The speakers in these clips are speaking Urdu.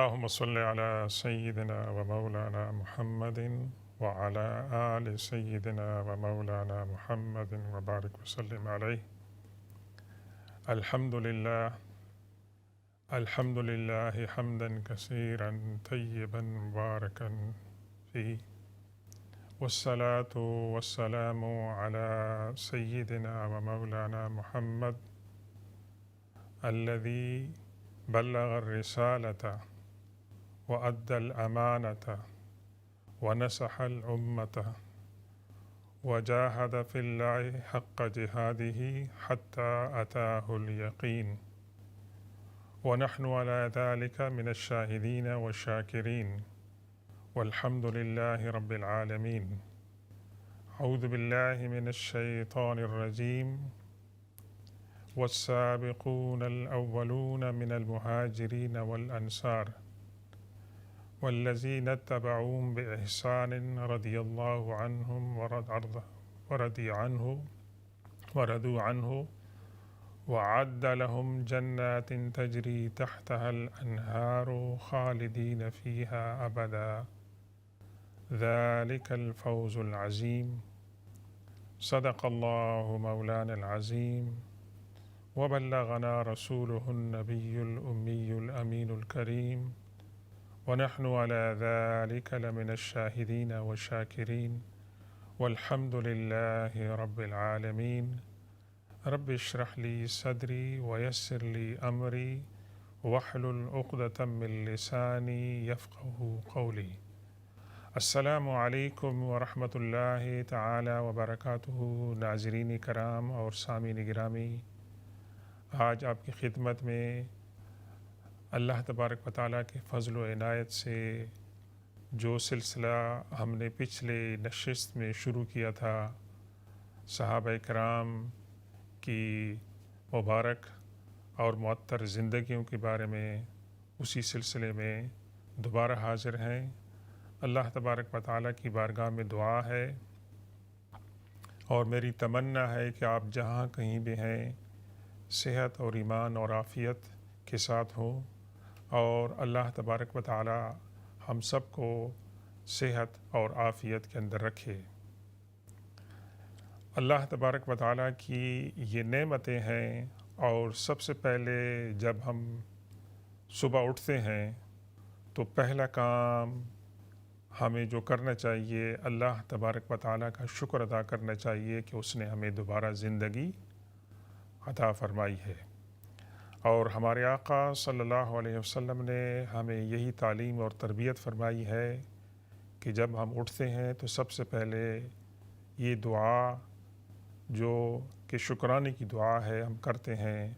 اللهم صل على سيدنا ومولانا محمد وعلى آل سيدنا ومولانا محمد وبارك وسلم عليه. الحمد لله حمدا كثيرا طيبا مباركا فيه، والصلاة والسلام على سيدنا ومولانا محمد الذي بلغ الرسالة وأدى الأمانة ونصح الأمة وجاهد في الله حق جهاده حتى أتاه اليقين، ونحن على ذلك من الشاهدين والشاكرين، والحمد لله رب العالمين. أعوذ بالله من الشيطان الرجيم. والسابقون الأولون من المهاجرين والأنصار والذين اتبعوهم بإحسان رضي الله عنهم ورضوا عنه وأعد لهم جنات تجري تحتها الأنهار خالدين فيها أبدا، ذلك الفوز العظيم. صدق الله مولانا العظيم، وبلغنا رسوله النبي الأمي الأمين الكريم، ونحن على ذلك لمن الشاهدين والشاكرين، والحمد لله رب العالمين. رب اشرح لي صدري ويسر لي أمري واحلل عقدة من لساني يفقه قولي. السلام علیکم ورحمۃ اللہ تعالی وبرکاتہ. ناظرین کرام اور سامعین گرامی، آج آپ کی خدمت میں اللہ تبارک و تعالیٰ کے فضل و عنایت سے جو سلسلہ ہم نے پچھلے نشست میں شروع کیا تھا، صحابہ کرام کی مبارک اور معطر زندگیوں کے بارے میں، اسی سلسلے میں دوبارہ حاضر ہیں. اللہ تبارک و تعالیٰ کی بارگاہ میں دعا ہے اور میری تمنا ہے کہ آپ جہاں کہیں بھی ہیں صحت اور ایمان اور عافیت کے ساتھ ہوں، اور اللہ تبارک و تعالیٰ ہم سب کو صحت اور عافیت کے اندر رکھے. اللہ تبارک و تعالیٰ کی یہ نعمتیں ہیں، اور سب سے پہلے جب ہم صبح اٹھتے ہیں تو پہلا کام ہمیں جو کرنا چاہیے، اللہ تبارک و تعالیٰ کا شکر ادا کرنا چاہیے کہ اس نے ہمیں دوبارہ زندگی عطا فرمائی ہے. اور ہمارے آقا صلی اللہ علیہ وسلم نے ہمیں یہی تعلیم اور تربیت فرمائی ہے کہ جب ہم اٹھتے ہیں تو سب سے پہلے یہ دعا جو کہ شکرانے کی دعا ہے ہم کرتے ہیں: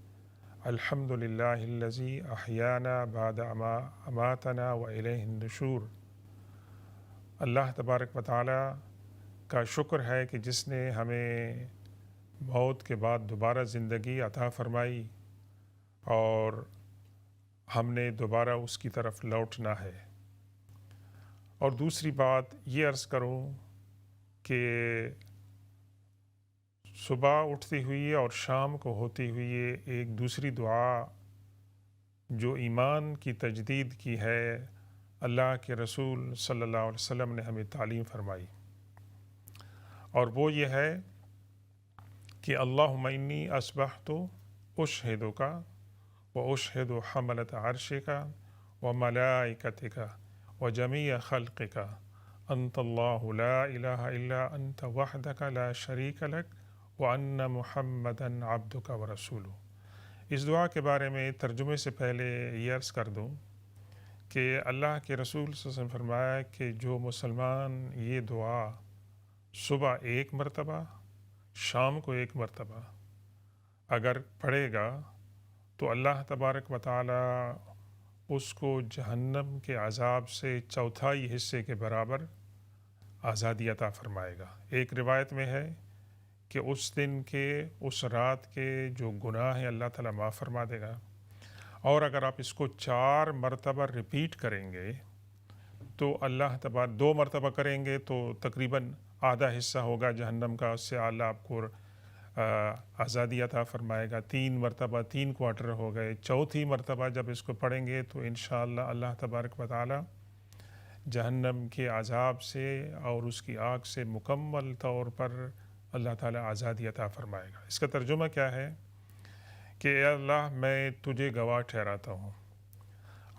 الحمدللہ الذی احیانا بعد ما اماتنا والیہ النشور. اللہ تبارک و تعالیٰ کا شکر ہے کہ جس نے ہمیں موت کے بعد دوبارہ زندگی عطا فرمائی، اور ہم نے دوبارہ اس کی طرف لوٹنا ہے. اور دوسری بات یہ عرض کروں کہ صبح اٹھتی ہوئی اور شام کو ہوتی ہوئی ایک دوسری دعا جو ایمان کی تجدید کی ہے، اللہ کے رسول صلی اللہ علیہ وسلم نے ہمیں تعلیم فرمائی، اور وہ یہ ہے کہ اللہم انی اصبحت اشہدک و اشہد حملۃ عرشک و ملائکتک و جمیع خلقک انت اللہ لا الہ الا انت وحدک لا شریک لک وان محمدا عبدک و رسولہ. اس دعا کے بارے میں ترجمے سے پہلے یہ عرض کر دوں کہ اللہ کے رسول صلی اللہ علیہ وسلم فرمایا کہ جو مسلمان یہ دعا صبح ایک مرتبہ، شام کو ایک مرتبہ اگر پڑھے گا تو اللہ تبارک و تعالیٰ اس کو جہنم کے عذاب سے چوتھائی حصے کے برابر آزادی عطا فرمائے گا. ایک روایت میں ہے کہ اس دن کے، اس رات کے جو گناہ ہیں اللہ تعالیٰ معاف فرما دے گا. اور اگر آپ اس کو 4 مرتبہ ریپیٹ کریں گے تو اللہ تبارک 2 مرتبہ کریں گے تو تقریباً آدھا حصہ ہوگا جہنم کا، اس سے اعلیٰ آپ کو آزادی عطا فرمائے گا۔ 3 مرتبہ 3 کوارٹر ہو گئے، چوتھی مرتبہ جب اس کو پڑھیں گے تو انشاءاللہ اللہ تبارک و تعالی جہنم کے عذاب سے اور اس کی آگ سے مکمل طور پر اللہ تعالی آزادی عطا فرمائے گا۔ اس کا ترجمہ کیا ہے کہ اے اللہ میں تجھے گواہ ٹھہراتا ہوں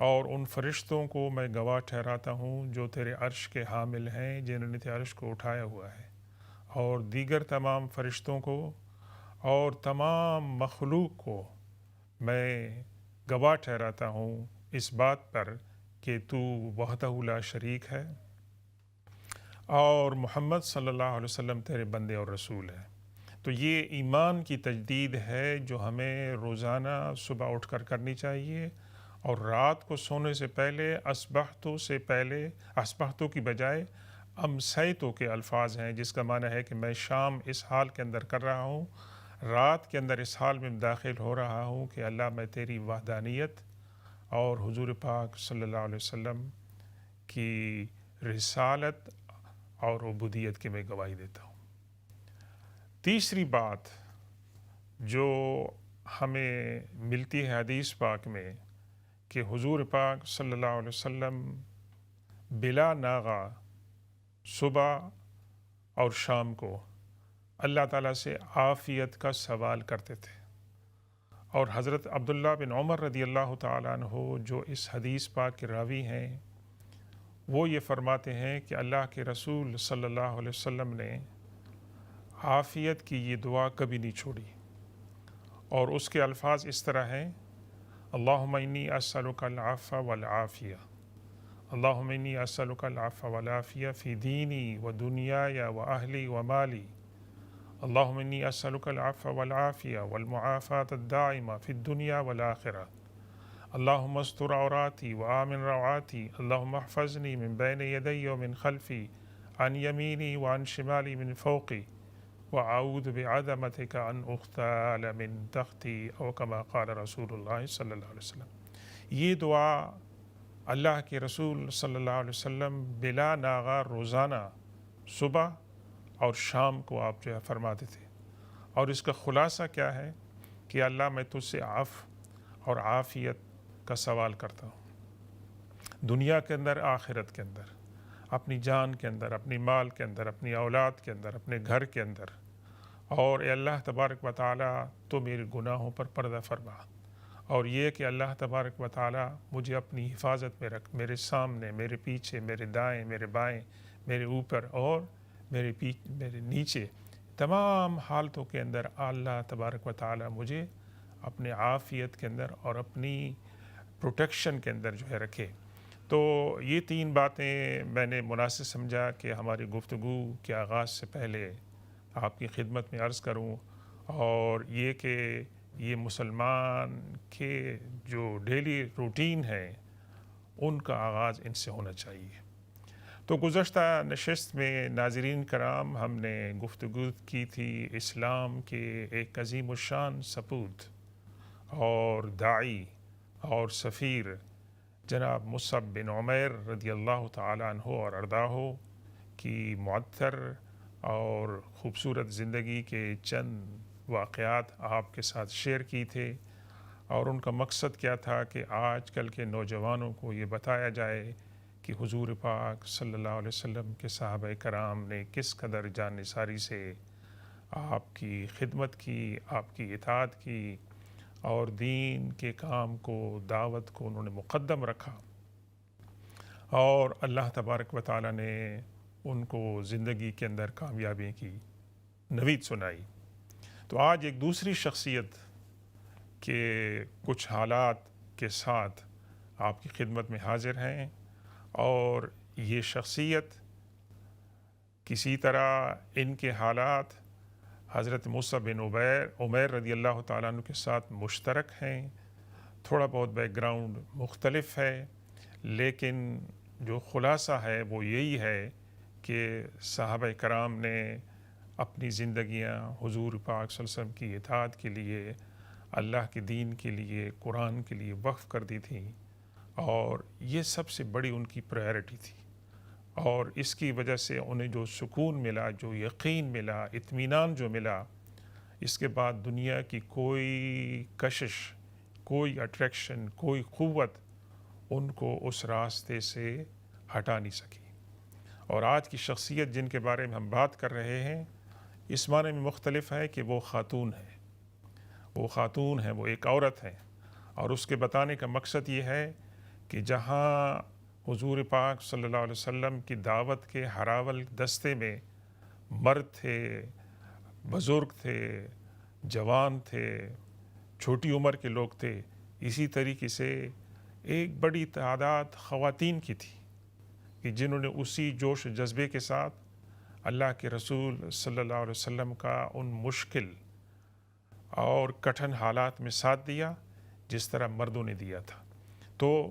اور ان فرشتوں کو میں گواہ ٹھہراتا ہوں جو تیرے عرش کے حامل ہیں، جنہوں نے تیرے عرش کو اٹھایا ہوا ہے، اور دیگر تمام فرشتوں کو اور تمام مخلوق کو میں گواہ ٹھہراتا ہوں اس بات پر کہ تو وحدہ لا شریک ہے اور محمد صلی اللہ علیہ وسلم تیرے بندے اور رسول ہے۔ تو یہ ایمان کی تجدید ہے جو ہمیں روزانہ صبح اٹھ کر کرنی چاہیے، اور رات کو سونے سے پہلے اسبحتو کی بجائے امسیتو کے الفاظ ہیں، جس کا معنی ہے کہ میں شام اس حال کے اندر کر رہا ہوں، رات کے اندر اس حال میں داخل ہو رہا ہوں کہ اللہ میں تیری وحدانیت اور حضور پاک صلی اللہ علیہ وسلم کی رسالت اور عبودیت کی میں گواہی دیتا ہوں۔ تیسری بات جو ہمیں ملتی ہے حدیث پاک میں کہ حضور پاک صلی اللہ علیہ وسلم بلا ناغہ صبح اور شام کو اللہ تعالیٰ سے عافیت کا سوال کرتے تھے، اور حضرت عبداللہ بن عمر رضی اللہ تعالیٰ عنہ جو اس حدیث پاک کے راوی ہیں، وہ یہ فرماتے ہیں کہ اللہ کے رسول صلی اللہ علیہ وسلم نے عافیت کی یہ دعا کبھی نہیں چھوڑی، اور اس کے الفاظ اس طرح ہیں: اللہم انی اسألک العفو والعافیہ، اللہم انی اسألک العفو والعافیہ فی دینی و دنیای و اہلی و مالی، اللہم انی اسألک العفو والعافیہ والمعافاة الدائمہ فی الدنیا والآخرہ، اللہم استر عوراتی و آمن روعاتی، اللہم احفظنی من بین یدی و من خلفی، عن یمینی و عن شمالی من فوقی، وَأَعُوذُ بِعَظَمَتِكَ أَنْ أُغْتَالَ مِنْ تَحْتِي، او کما قال رسول اللہ صلی اللہ علیہ وسلم۔ یہ دعا اللہ کے رسول صلی اللہ علیہ وسلم بلا ناغہ روزانہ صبح اور شام کو آپ جو ہے فرماتے تھے، اور اس کا خلاصہ کیا ہے کہ اللہ میں تجھ سے عفو اور عافیت کا سوال کرتا ہوں، دنیا کے اندر، آخرت کے اندر، اپنی جان کے اندر، اپنی مال کے اندر، اپنی اولاد کے اندر، اپنے گھر کے اندر، اور اے اللہ تبارک و تعالیٰ تو میرے گناہوں پر پردہ فرما، اور یہ کہ اللہ تبارک و تعالیٰ مجھے اپنی حفاظت میں رکھ، میرے سامنے، میرے پیچھے، میرے دائیں، میرے بائیں، میرے اوپر اور میرے نیچے، تمام حالتوں کے اندر اللہ تبارک و تعالیٰ مجھے اپنے عافیت کے اندر اور اپنی پروٹیکشن کے اندر جو ہے رکھے۔ تو یہ 3 باتیں میں نے مناسب سمجھا کہ ہماری گفتگو کے آغاز سے پہلے آپ کی خدمت میں عرض کروں، اور یہ کہ یہ مسلمان کے جو ڈیلی روٹین ہے ان کا آغاز ان سے ہونا چاہیے۔ تو گزشتہ نشست میں ناظرین کرام ہم نے گفتگو کی تھی اسلام کے ایک عظیم الشان سپوت اور داعی اور سفیر جناب مصعب بن عمیر رضی اللہ تعالیٰ عنہ اور ارضاہ کی معطر اور خوبصورت زندگی کے چند واقعات آپ کے ساتھ شیئر کی تھے، اور ان کا مقصد کیا تھا کہ آج کل کے نوجوانوں کو یہ بتایا جائے کہ حضور پاک صلی اللہ علیہ وسلم کے صحابہ کرام نے کس قدر جان نثاری سے آپ کی خدمت کی، آپ کی اطاعت کی، اور دین کے کام کو، دعوت کو انہوں نے مقدم رکھا، اور اللہ تبارک و تعالیٰ نے ان کو زندگی کے اندر کامیابی کی نوید سنائی۔ تو آج ایک دوسری شخصیت کے کچھ حالات کے ساتھ آپ کی خدمت میں حاضر ہیں، اور یہ شخصیت کسی طرح ان کے حالات حضرت مصعب بن عمیر رضی اللہ تعالیٰ عنہ کے ساتھ مشترک ہیں، تھوڑا بہت بیک گراؤنڈ مختلف ہے، لیکن جو خلاصہ ہے وہ یہی ہے کہ صحابہ کرام نے اپنی زندگیاں حضور پاک صلی اللہ علیہ وسلم کی اطاعت کے لیے، اللہ کے دین کے لیے، قرآن کے لیے وقف کر دی تھیں، اور یہ سب سے بڑی ان کی پرائرٹی تھی، اور اس کی وجہ سے انہیں جو سکون ملا، جو یقین ملا، اطمینان جو ملا، اس کے بعد دنیا کی کوئی کشش، کوئی اٹریکشن، کوئی قوت ان کو اس راستے سے ہٹا نہیں سکی۔ اور آج کی شخصیت جن کے بارے میں ہم بات کر رہے ہیں اس معنی میں مختلف ہے کہ وہ خاتون ہے، وہ خاتون ہے، وہ ایک عورت ہے، اور اس کے بتانے کا مقصد یہ ہے کہ جہاں حضور پاک صلی اللہ علیہ وسلم کی دعوت کے ہراول دستے میں مرد تھے، بزرگ تھے، جوان تھے، چھوٹی عمر کے لوگ تھے، اسی طریقے سے ایک بڑی تعداد خواتین کی تھی کہ جنہوں نے اسی جوش و جذبے کے ساتھ اللہ کے رسول صلی اللہ علیہ وسلم کا ان مشکل اور کٹھن حالات میں ساتھ دیا جس طرح مردوں نے دیا تھا۔ تو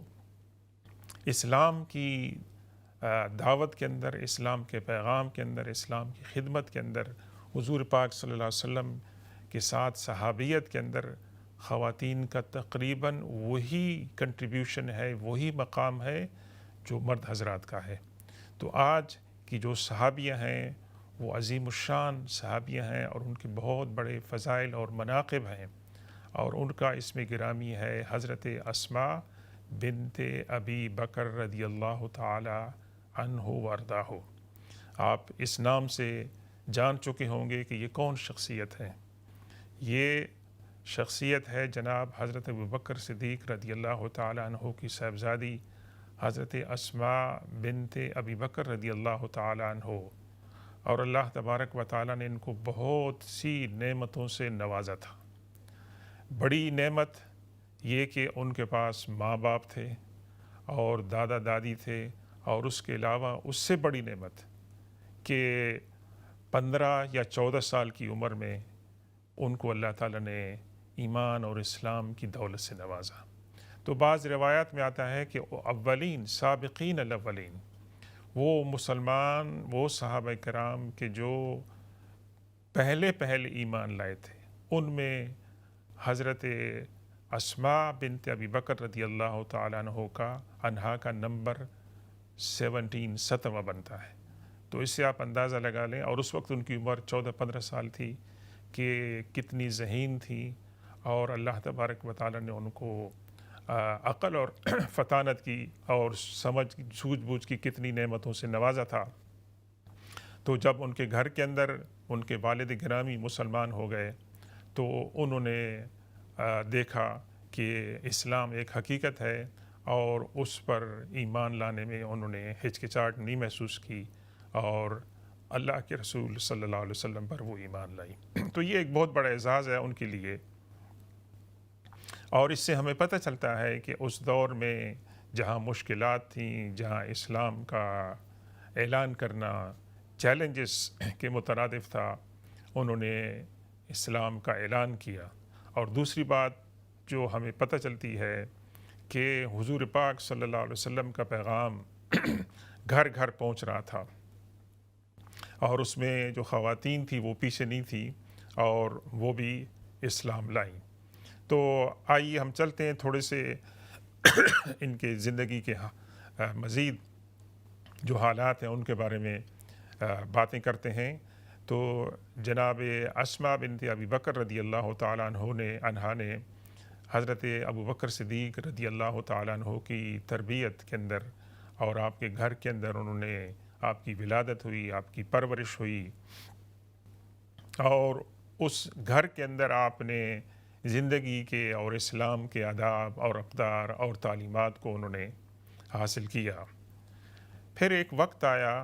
اسلام کی دعوت کے اندر، اسلام کے پیغام کے اندر، اسلام کی خدمت کے اندر، حضور پاک صلی اللہ علیہ وسلم کے ساتھ صحابیت کے اندر خواتین کا تقریباً وہی کنٹریبیوشن ہے، وہی مقام ہے جو مرد حضرات کا ہے۔ تو آج کی جو صحابیہ ہیں وہ عظیم الشان صحابیہ ہیں اور ان کے بہت بڑے فضائل اور مناقب ہیں، اور ان کا اسم گرامی ہے حضرت اسماء بنت ابی بکر رضی اللہ تعالی عنہ وارضاہ۔ آپ اس نام سے جان چکے ہوں گے کہ یہ کون شخصیت ہے۔ یہ شخصیت ہے جناب حضرت ابو بکر صدیق رضی اللہ تعالی عنہ کی صاحبزادی حضرت اسماء بنت ابی بکر رضی اللہ تعالی عنہ، اور اللہ تبارک و تعالی نے ان کو بہت سی نعمتوں سے نوازا تھا۔ بڑی نعمت یہ کہ ان کے پاس ماں باپ تھے اور دادا دادی تھے، اور اس کے علاوہ اس سے بڑی نعمت کہ 15 یا 14 سال کی عمر میں ان کو اللہ تعالیٰ نے ایمان اور اسلام کی دولت سے نوازا۔ تو بعض روایات میں آتا ہے کہ اولین سابقین الاولین، وہ مسلمان، وہ صحابہ کرام کے جو پہلے ایمان لائے تھے، ان میں حضرت اسماء بنت ابی بکر رضی اللہ تعالیٰ عنہا کا نمبر 17 بنتا ہے۔ تو اس سے آپ اندازہ لگا لیں، اور اس وقت ان کی عمر 14-15 سال تھی کہ کتنی ذہین تھی، اور اللہ تبارک و تعالیٰ نے ان کو عقل اور فطانت کی اور سوجھ بوجھ کی کتنی نعمتوں سے نوازا تھا۔ تو جب ان کے گھر کے اندر ان کے والد گرامی مسلمان ہو گئے تو انہوں نے دیکھا کہ اسلام ایک حقیقت ہے، اور اس پر ایمان لانے میں انہوں نے ہچکچاہٹ نہیں محسوس کی، اور اللہ کے رسول صلی اللہ علیہ وسلم پر وہ ایمان لائی۔ تو یہ ایک بہت بڑا اعزاز ہے ان کے لیے، اور اس سے ہمیں پتہ چلتا ہے کہ اس دور میں جہاں مشکلات تھیں، جہاں اسلام کا اعلان کرنا چیلنجز کے مترادف تھا، انہوں نے اسلام کا اعلان کیا۔ اور دوسری بات جو ہمیں پتہ چلتی ہے کہ حضور پاک صلی اللہ علیہ وسلم کا پیغام گھر گھر پہنچ رہا تھا، اور اس میں جو خواتین تھیں وہ پیچھے نہیں تھیں، اور وہ بھی اسلام لائیں۔ تو آئیے ہم چلتے ہیں تھوڑے سے ان کے زندگی کے مزید جو حالات ہیں ان کے بارے میں باتیں کرتے ہیں۔ تو جناب اسماء بنت ابی بکر رضی اللہ تعالیٰ عنہا نے حضرت ابو بکر صدیق رضی اللہ تعالیٰ عنہ کی تربیت کے اندر اور آپ کے گھر کے اندر انہوں نے آپ کی ولادت ہوئی، آپ کی پرورش ہوئی، اور اس گھر کے اندر آپ نے زندگی کے اور اسلام کے آداب اور اقدار اور تعلیمات کو انہوں نے حاصل کیا۔ پھر ایک وقت آیا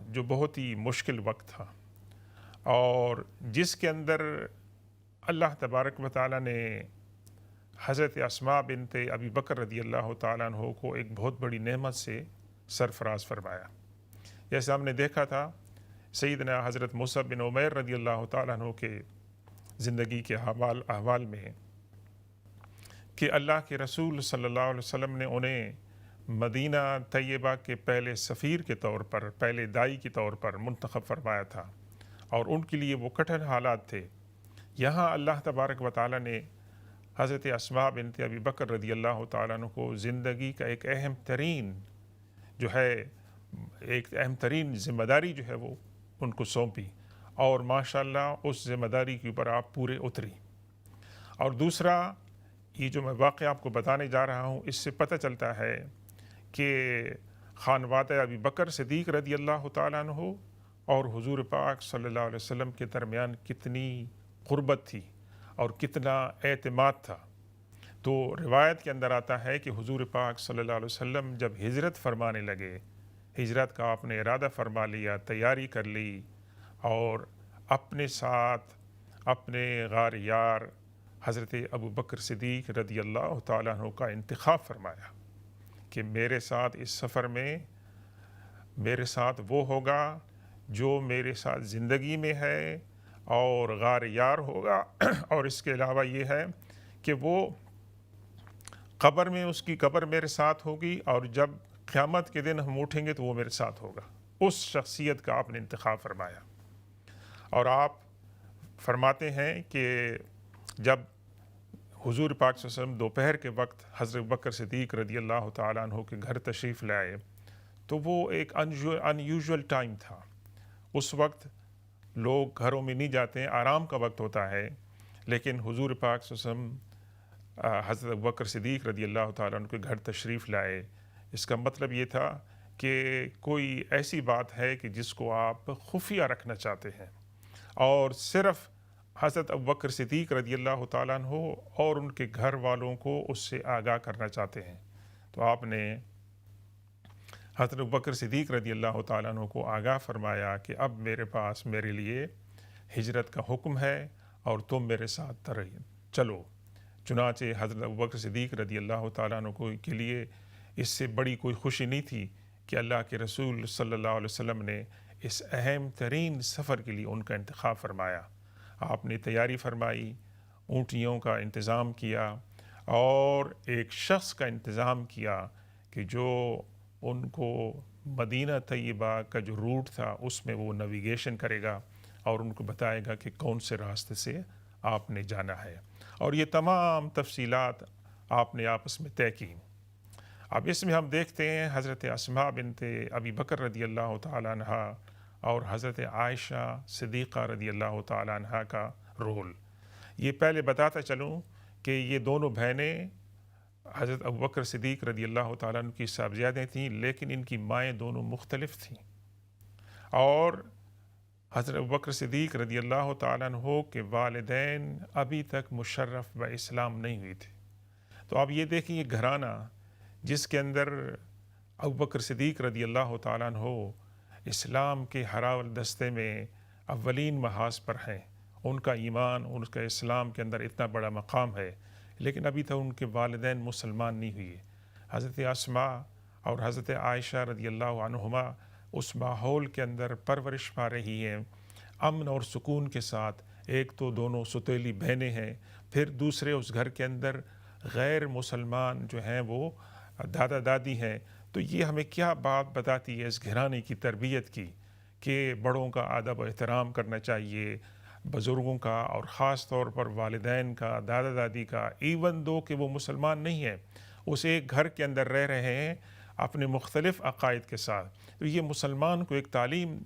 جو بہت ہی مشکل وقت تھا، اور جس کے اندر اللہ تبارک و تعالیٰ نے حضرت اسماء بنت ابی بکر رضی اللہ تعالیٰ عنہ کو ایک بہت بڑی نعمت سے سرفراز فرمایا۔ جیسے ہم نے دیکھا تھا سیدنا حضرت مصعب بن عمیر رضی اللہ تعالیٰ عنہ کے زندگی کے احوال میں کہ اللہ کے رسول صلی اللہ علیہ وسلم نے انہیں مدینہ طیبہ کے پہلے سفیر کے طور پر، پہلے دائی کے طور پر منتخب فرمایا تھا، اور ان کے لیے وہ کٹھن حالات تھے۔ یہاں اللہ تبارک و تعالیٰ نے حضرت اسماء بنت ابی بکر رضی اللہ تعالیٰ عنہ کو زندگی کا ایک اہم ترین ذمہ داری جو ہے وہ ان کو سونپی، اور ماشاءاللہ اس ذمہ داری کے اوپر آپ پورے اتری۔ اور دوسرا، یہ جو میں واقعہ آپ کو بتانے جا رہا ہوں، اس سے پتہ چلتا ہے کہ خانوادہ ابی بکر صدیق رضی اللہ تعالیٰ عنہ اور حضور پاک صلی اللہ علیہ وسلم کے درمیان کتنی قربت تھی اور کتنا اعتماد تھا۔ تو روایت کے اندر آتا ہے کہ حضور پاک صلی اللہ علیہ وسلم جب ہجرت فرمانے لگے، ہجرت کا آپ نے ارادہ فرما لیا، تیاری کر لی، اور اپنے ساتھ اپنے غار یار حضرت ابو بکر صدیق رضی اللہ تعالیٰ عنہ کا انتخاب فرمایا کہ میرے ساتھ اس سفر میں میرے ساتھ وہ ہوگا جو میرے ساتھ زندگی میں ہے، اور غار یار ہوگا اور اس کے علاوہ یہ ہے کہ وہ قبر میں اس کی قبر میرے ساتھ ہوگی، اور جب قیامت کے دن ہم اٹھیں گے تو وہ میرے ساتھ ہوگا۔ اس شخصیت کا آپ نے انتخاب فرمایا۔ اور آپ فرماتے ہیں کہ جب حضور پاک صلی اللہ علیہ وسلم دوپہر کے وقت حضرت بکر صدیق رضی اللہ تعالیٰ عنہ کے گھر تشریف لائے تو وہ ایک انیوژول ٹائم تھا۔ اس وقت لوگ گھروں میں نہیں جاتے ہیں، آرام کا وقت ہوتا ہے، لیکن حضور پاک صلی اللہ علیہ وسلم حضرت بکر صدیق رضی اللہ تعالیٰ عنہ کے گھر تشریف لائے۔ اس کا مطلب یہ تھا کہ کوئی ایسی بات ہے کہ جس کو آپ خفیہ رکھنا چاہتے ہیں، اور صرف حضرت ابوبکر صدیق رضی اللہ تعالیٰ عنہ اور ان کے گھر والوں کو اس سے آگاہ کرنا چاہتے ہیں۔ تو آپ نے حضرت ابوبکر صدیق رضی اللہ تعالیٰ عنہ کو آگاہ فرمایا کہ اب میرے پاس میرے لیے ہجرت کا حکم ہے اور تم میرے ساتھ چلو۔ چنانچہ حضرت ابوبکر صدیق رضی اللہ تعالیٰ عنہ کے لیے اس سے بڑی کوئی خوشی نہیں تھی کہ اللہ کے رسول صلی اللہ علیہ وسلم نے اس اہم ترین سفر کے لیے ان کا انتخاب فرمایا۔ آپ نے تیاری فرمائی، اونٹیوں کا انتظام کیا، اور ایک شخص کا انتظام کیا کہ جو ان کو مدینہ طیبہ کا جو روٹ تھا اس میں وہ نیویگیشن کرے گا اور ان کو بتائے گا کہ کون سے راستے سے آپ نے جانا ہے، اور یہ تمام تفصیلات آپ نے آپس میں طے کی۔ اب اس میں ہم دیکھتے ہیں حضرت اسماء بنت ابی بکر رضی اللہ تعالیٰ عنہ اور حضرت عائشہ صدیقہ رضی اللہ تعالیٰ عنہ کا رول۔ یہ پہلے بتاتا چلوں کہ یہ دونوں بہنیں حضرت ابوبکر صدیق رضی اللہ تعالیٰ عنہ کی صاحبزادیں تھیں، لیکن ان کی مائیں دونوں مختلف تھیں، اور حضرت ابوبکر صدیق رضی اللہ تعالیٰ عنہ کے والدین ابھی تک مشرف و اسلام نہیں ہوئے تھے۔ تو اب یہ دیکھیں، یہ گھرانہ جس کے اندر ابوبکر صدیق رضی اللہ تعالیٰ عنہ اسلام کے ہراول دستے میں اولین محاذ پر ہیں، ان کا ایمان، ان کا اسلام کے اندر اتنا بڑا مقام ہے، لیکن ابھی تک ان کے والدین مسلمان نہیں ہوئے۔ حضرت اسماء اور حضرت عائشہ رضی اللہ عنہما اس ماحول کے اندر پرورش پا رہی ہیں، امن اور سکون کے ساتھ۔ ایک تو دونوں ستیلی بہنیں ہیں، پھر دوسرے اس گھر کے اندر غیر مسلمان جو ہیں وہ دادا دادی ہیں۔ تو یہ ہمیں کیا بات بتاتی ہے اس گھرانے کی تربیت کی، کہ بڑوں کا ادب و احترام کرنا چاہیے، بزرگوں کا، اور خاص طور پر والدین کا، دادا دادی کا، ایون دو کہ وہ مسلمان نہیں ہیں، اس ایک گھر کے اندر رہ رہے ہیں اپنے مختلف عقائد کے ساتھ۔ تو یہ مسلمان کو ایک تعلیم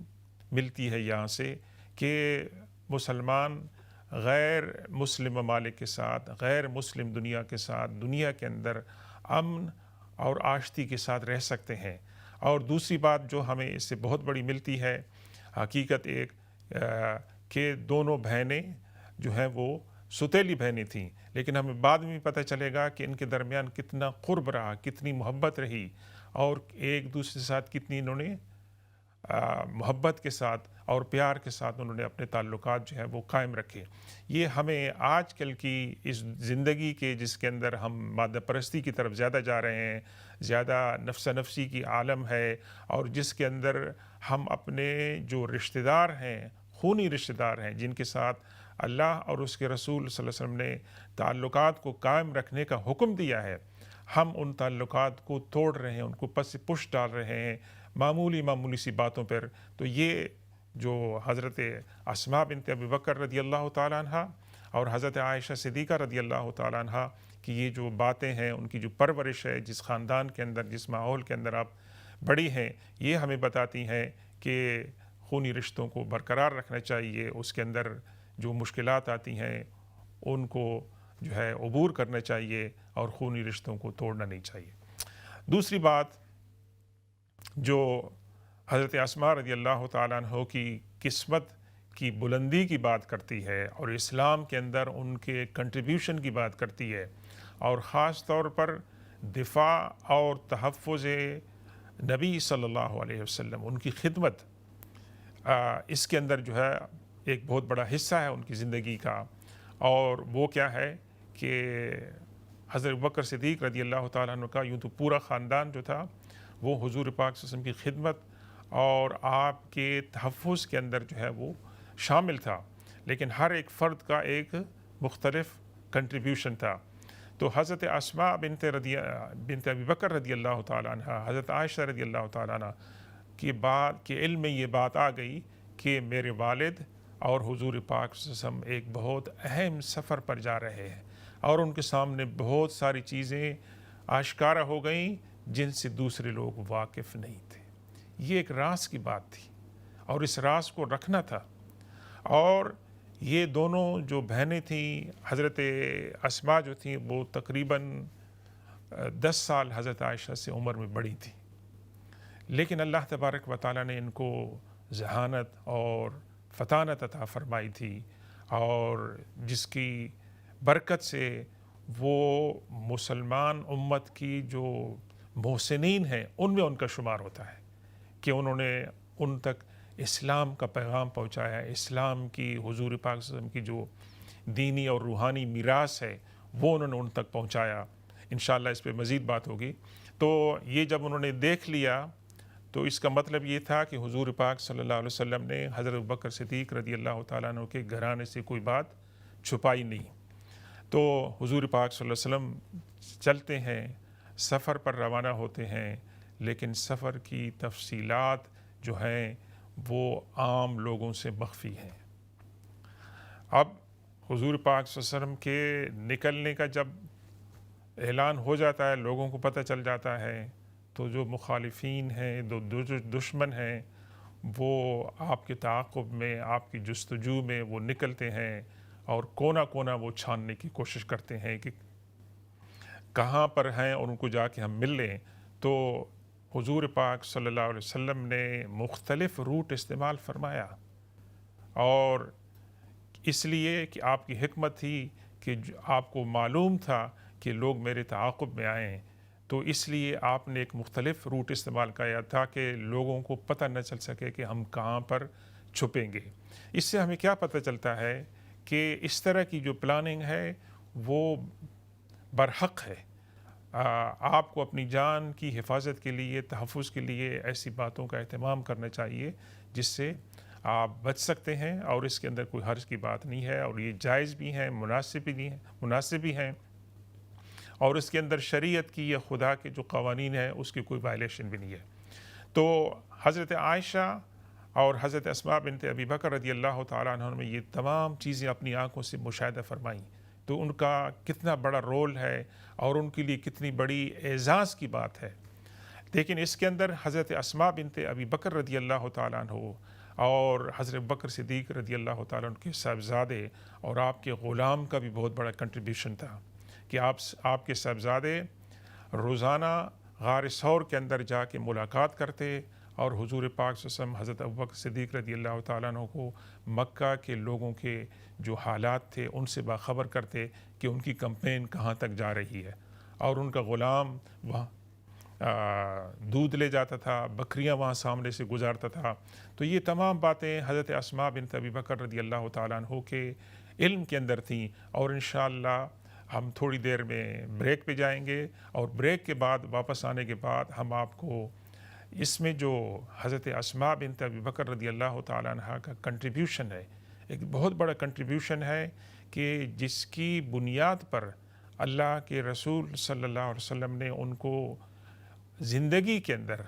ملتی ہے یہاں سے کہ مسلمان غیر مسلم ممالک کے ساتھ، غیر مسلم دنیا کے ساتھ، دنیا کے اندر امن اور آشتی کے ساتھ رہ سکتے ہیں۔ اور دوسری بات جو ہمیں اس سے بہت بڑی ملتی ہے، حقیقت ایک کہ دونوں بہنیں جو ہیں وہ ستیلی بہنیں تھیں، لیکن ہمیں بعد میں پتہ چلے گا کہ ان کے درمیان کتنا قرب رہا، کتنی محبت رہی، اور ایک دوسرے کے ساتھ کتنی انہوں نے محبت کے ساتھ اور پیار کے ساتھ انہوں نے اپنے تعلقات جو ہیں وہ قائم رکھے۔ یہ ہمیں آج کل کی اس زندگی کے جس کے اندر ہم مادہ پرستی کی طرف زیادہ جا رہے ہیں، زیادہ نفس نفسی کی عالم ہے، اور جس کے اندر ہم اپنے جو رشتہ دار ہیں، خونی رشتہ دار ہیں، جن کے ساتھ اللہ اور اس کے رسول صلی اللہ علیہ وسلم نے تعلقات کو قائم رکھنے کا حکم دیا ہے، ہم ان تعلقات کو توڑ رہے ہیں، ان کو پس پش ڈال رہے ہیں معمولی سی باتوں پر۔ تو یہ جو حضرت اسماء بنت ابی بکر رضی اللہ تعالیٰ عنہ اور حضرت عائشہ صدیقہ رضی اللہ تعالیٰ عنہ کی یہ جو باتیں ہیں، ان کی جو پرورش ہے، جس خاندان کے اندر، جس ماحول کے اندر آپ بڑی ہیں، یہ ہمیں بتاتی ہیں کہ خونی رشتوں کو برقرار رکھنا چاہیے، اس کے اندر جو مشکلات آتی ہیں ان کو جو ہے عبور کرنا چاہیے اور خونی رشتوں کو توڑنا نہیں چاہیے۔ دوسری بات جو حضرت اسماء رضی اللہ تعالیٰ عنہ کی قسمت کی بلندی کی بات کرتی ہے اور اسلام کے اندر ان کے کنٹریبیوشن کی بات کرتی ہے، اور خاص طور پر دفاع اور تحفظ نبی صلی اللہ علیہ وسلم، ان کی خدمت، اس کے اندر جو ہے ایک بہت بڑا حصہ ہے ان کی زندگی کا، اور وہ کیا ہے کہ حضرت ابوبکر صدیق رضی اللہ تعالیٰ عنہ کا یوں تو پورا خاندان جو تھا وہ حضور پاک صلی اللہ علیہ وسلم کی خدمت اور آپ کے تحفظ کے اندر جو ہے وہ شامل تھا، لیکن ہر ایک فرد کا ایک مختلف کنٹریبیوشن تھا۔ تو حضرت اسماء بنت ابی بکر رضی اللہ تعالیٰ عنہ، حضرت عائشہ رضی اللہ تعالیٰ عنہ کی بات کے علم میں یہ بات آ گئی کہ میرے والد اور حضور پاک صلی اللہ علیہ وسلم ایک بہت اہم سفر پر جا رہے ہیں، اور ان کے سامنے بہت ساری چیزیں آشکارا ہو گئیں جن سے دوسرے لوگ واقف نہیں تھے۔ یہ ایک راز کی بات تھی اور اس راز کو رکھنا تھا، اور یہ دونوں جو بہنیں تھیں، حضرت اسماء جو تھیں وہ تقریباً 10 سال حضرت عائشہ سے عمر میں بڑی تھیں، لیکن اللہ تبارک و تعالیٰ نے ان کو ذہانت اور فطانت عطا فرمائی تھی، اور جس کی برکت سے وہ مسلمان امت کی جو محسنین ہیں ان میں ان کا شمار ہوتا ہے کہ انہوں نے ان تک اسلام کا پیغام پہنچایا، اسلام کی حضور پاک صلی اللہ علیہ وسلم کی جو دینی اور روحانی میراث ہے وہ انہوں نے ان تک پہنچایا۔ انشاءاللہ اس پہ مزید بات ہوگی۔ تو یہ جب انہوں نے دیکھ لیا تو اس کا مطلب یہ تھا کہ حضور پاک صلی اللہ علیہ وسلم نے حضرت ابوبکر صدیق رضی اللہ تعالیٰ عنہ کے گھرانے سے کوئی بات چھپائی نہیں۔ تو حضور پاک صلی اللہ علیہ وسلم چلتے ہیں، سفر پر روانہ ہوتے ہیں، لیکن سفر کی تفصیلات جو ہیں وہ عام لوگوں سے مخفی ہیں۔ اب حضور پاک صلی اللہ علیہ وسلم کے نکلنے کا جب اعلان ہو جاتا ہے، لوگوں کو پتہ چل جاتا ہے، تو جو مخالفین ہیں، جو دشمن ہیں، وہ آپ کے تعاقب میں، آپ کی جستجو میں وہ نکلتے ہیں اور کونا کونا وہ چھاننے کی کوشش کرتے ہیں کہ کہاں پر ہیں اور ان کو جا کے ہم مل لیں۔ تو حضور پاک صلی اللہ علیہ وسلم نے مختلف روٹ استعمال فرمایا، اور اس لیے کہ آپ کی حکمت تھی کہ آپ کو معلوم تھا کہ لوگ میرے تعاقب میں آئیں، تو اس لیے آپ نے ایک مختلف روٹ استعمال کیا تھا کہ لوگوں کو پتہ نہ چل سکے کہ ہم کہاں پر چھپیں گے۔ اس سے ہمیں کیا پتہ چلتا ہے کہ اس طرح کی جو پلاننگ ہے وہ برحق ہے۔ آپ کو اپنی جان کی حفاظت کے لیے، تحفظ کے لیے ایسی باتوں کا اہتمام کرنا چاہیے جس سے آپ بچ سکتے ہیں، اور اس کے اندر کوئی حرج کی بات نہیں ہے، اور یہ جائز بھی ہیں، مناسب بھی ہیں، اور اس کے اندر شریعت کی یا خدا کے جو قوانین ہیں اس کی کوئی وائلیشن بھی نہیں ہے۔ تو حضرت عائشہ اور حضرت اسماء بنت ابی بکر رضی اللہ تعالیٰ عنہ نے یہ تمام چیزیں اپنی آنکھوں سے مشاہدہ فرمائیں، تو ان کا کتنا بڑا رول ہے اور ان کے لیے کتنی بڑی اعزاز کی بات ہے۔ لیکن اس کے اندر حضرت اسماء بنت ابی بکر رضی اللہ تعالیٰ عنہ اور حضرت بکر صدیق رضی اللہ تعالیٰ عنہ کے صاحبزادے اور آپ کے غلام کا بھی بہت بڑا کنٹریبیوشن تھا کہ آپ کے صاحبزادے روزانہ غار ثور کے اندر جا کے ملاقات کرتے، اور حضور پاک صلی اللہ علیہ وسلم حضرت ابوبکر صدیق رضی اللہ تعالیٰ عنہ کو مکہ کے لوگوں کے جو حالات تھے ان سے باخبر کرتے کہ ان کی کمپین کہاں تک جا رہی ہے، اور ان کا غلام وہاں دودھ لے جاتا تھا، بکریاں وہاں سامنے سے گزارتا تھا۔ تو یہ تمام باتیں حضرت اسماء بنت ابی بکر رضی اللہ تعالیٰ عنہ کے علم کے اندر تھیں، اور انشاءاللہ ہم تھوڑی دیر میں بریک پہ جائیں گے، اور بریک کے بعد واپس آنے کے بعد ہم آپ کو اس میں جو حضرت اسماء بنت ابی بکر رضی اللہ تعالیٰ عنہ کا کنٹریبیوشن ہے، ایک بہت بڑا کنٹریبیوشن ہے کہ جس کی بنیاد پر اللہ کے رسول صلی اللہ علیہ وسلم نے ان کو زندگی کے اندر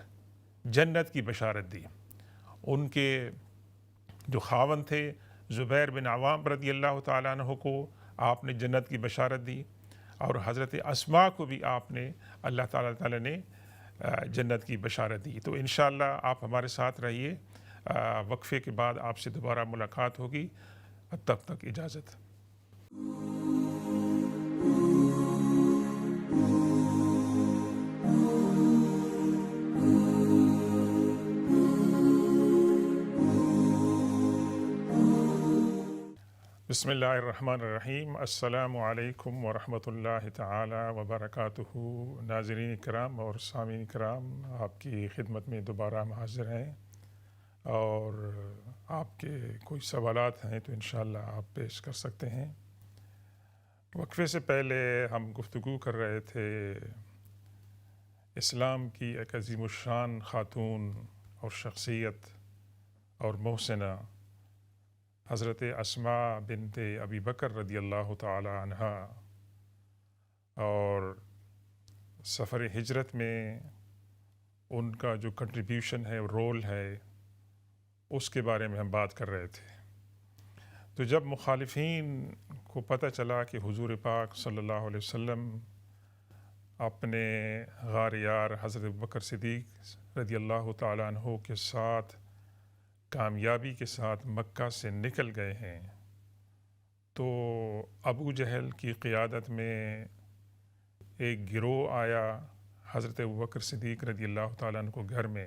جنت کی بشارت دی۔ ان کے جو خاوند تھے زبیر بن عوام رضی اللہ تعالیٰ عنہ کو آپ نے جنت کی بشارت دی، اور حضرت اسماء کو بھی آپ نے اللہ تعالیٰ نے جنت کی بشارت دی۔ تو انشاءاللہ آپ ہمارے ساتھ رہیے، وقفے کے بعد آپ سے دوبارہ ملاقات ہوگی، تب تک اجازت۔ بسم اللہ الرحمن الرحیم۔ السلام علیکم ورحمۃ اللہ تعالی وبرکاتہ۔ ناظرین کرام اور سامعین کرام، آپ کی خدمت میں دوبارہ ہم حاضر ہیں، اور آپ کے کوئی سوالات ہیں تو انشاءاللہ آپ پیش کر سکتے ہیں۔ وقفے سے پہلے ہم گفتگو کر رہے تھے اسلام کی ایک عظیم الشان خاتون اور شخصیت اور محسنہ حضرت اسماء بنت ابی بکر رضی اللہ تعالی عنہا، اور سفر ہجرت میں ان کا جو کنٹریبیوشن ہے، رول ہے، اس کے بارے میں ہم بات کر رہے تھے۔ تو جب مخالفین کو پتہ چلا کہ حضور پاک صلی اللہ علیہ وسلم اپنے غار یار حضرت ابوبکر صدیق رضی اللہ تعالی عنہ کے ساتھ کامیابی کے ساتھ مکہ سے نکل گئے ہیں، تو ابو جہل کی قیادت میں ایک گروہ آیا حضرت ابوبکر صدیق رضی اللہ تعالیٰ عنہ کو گھر میں،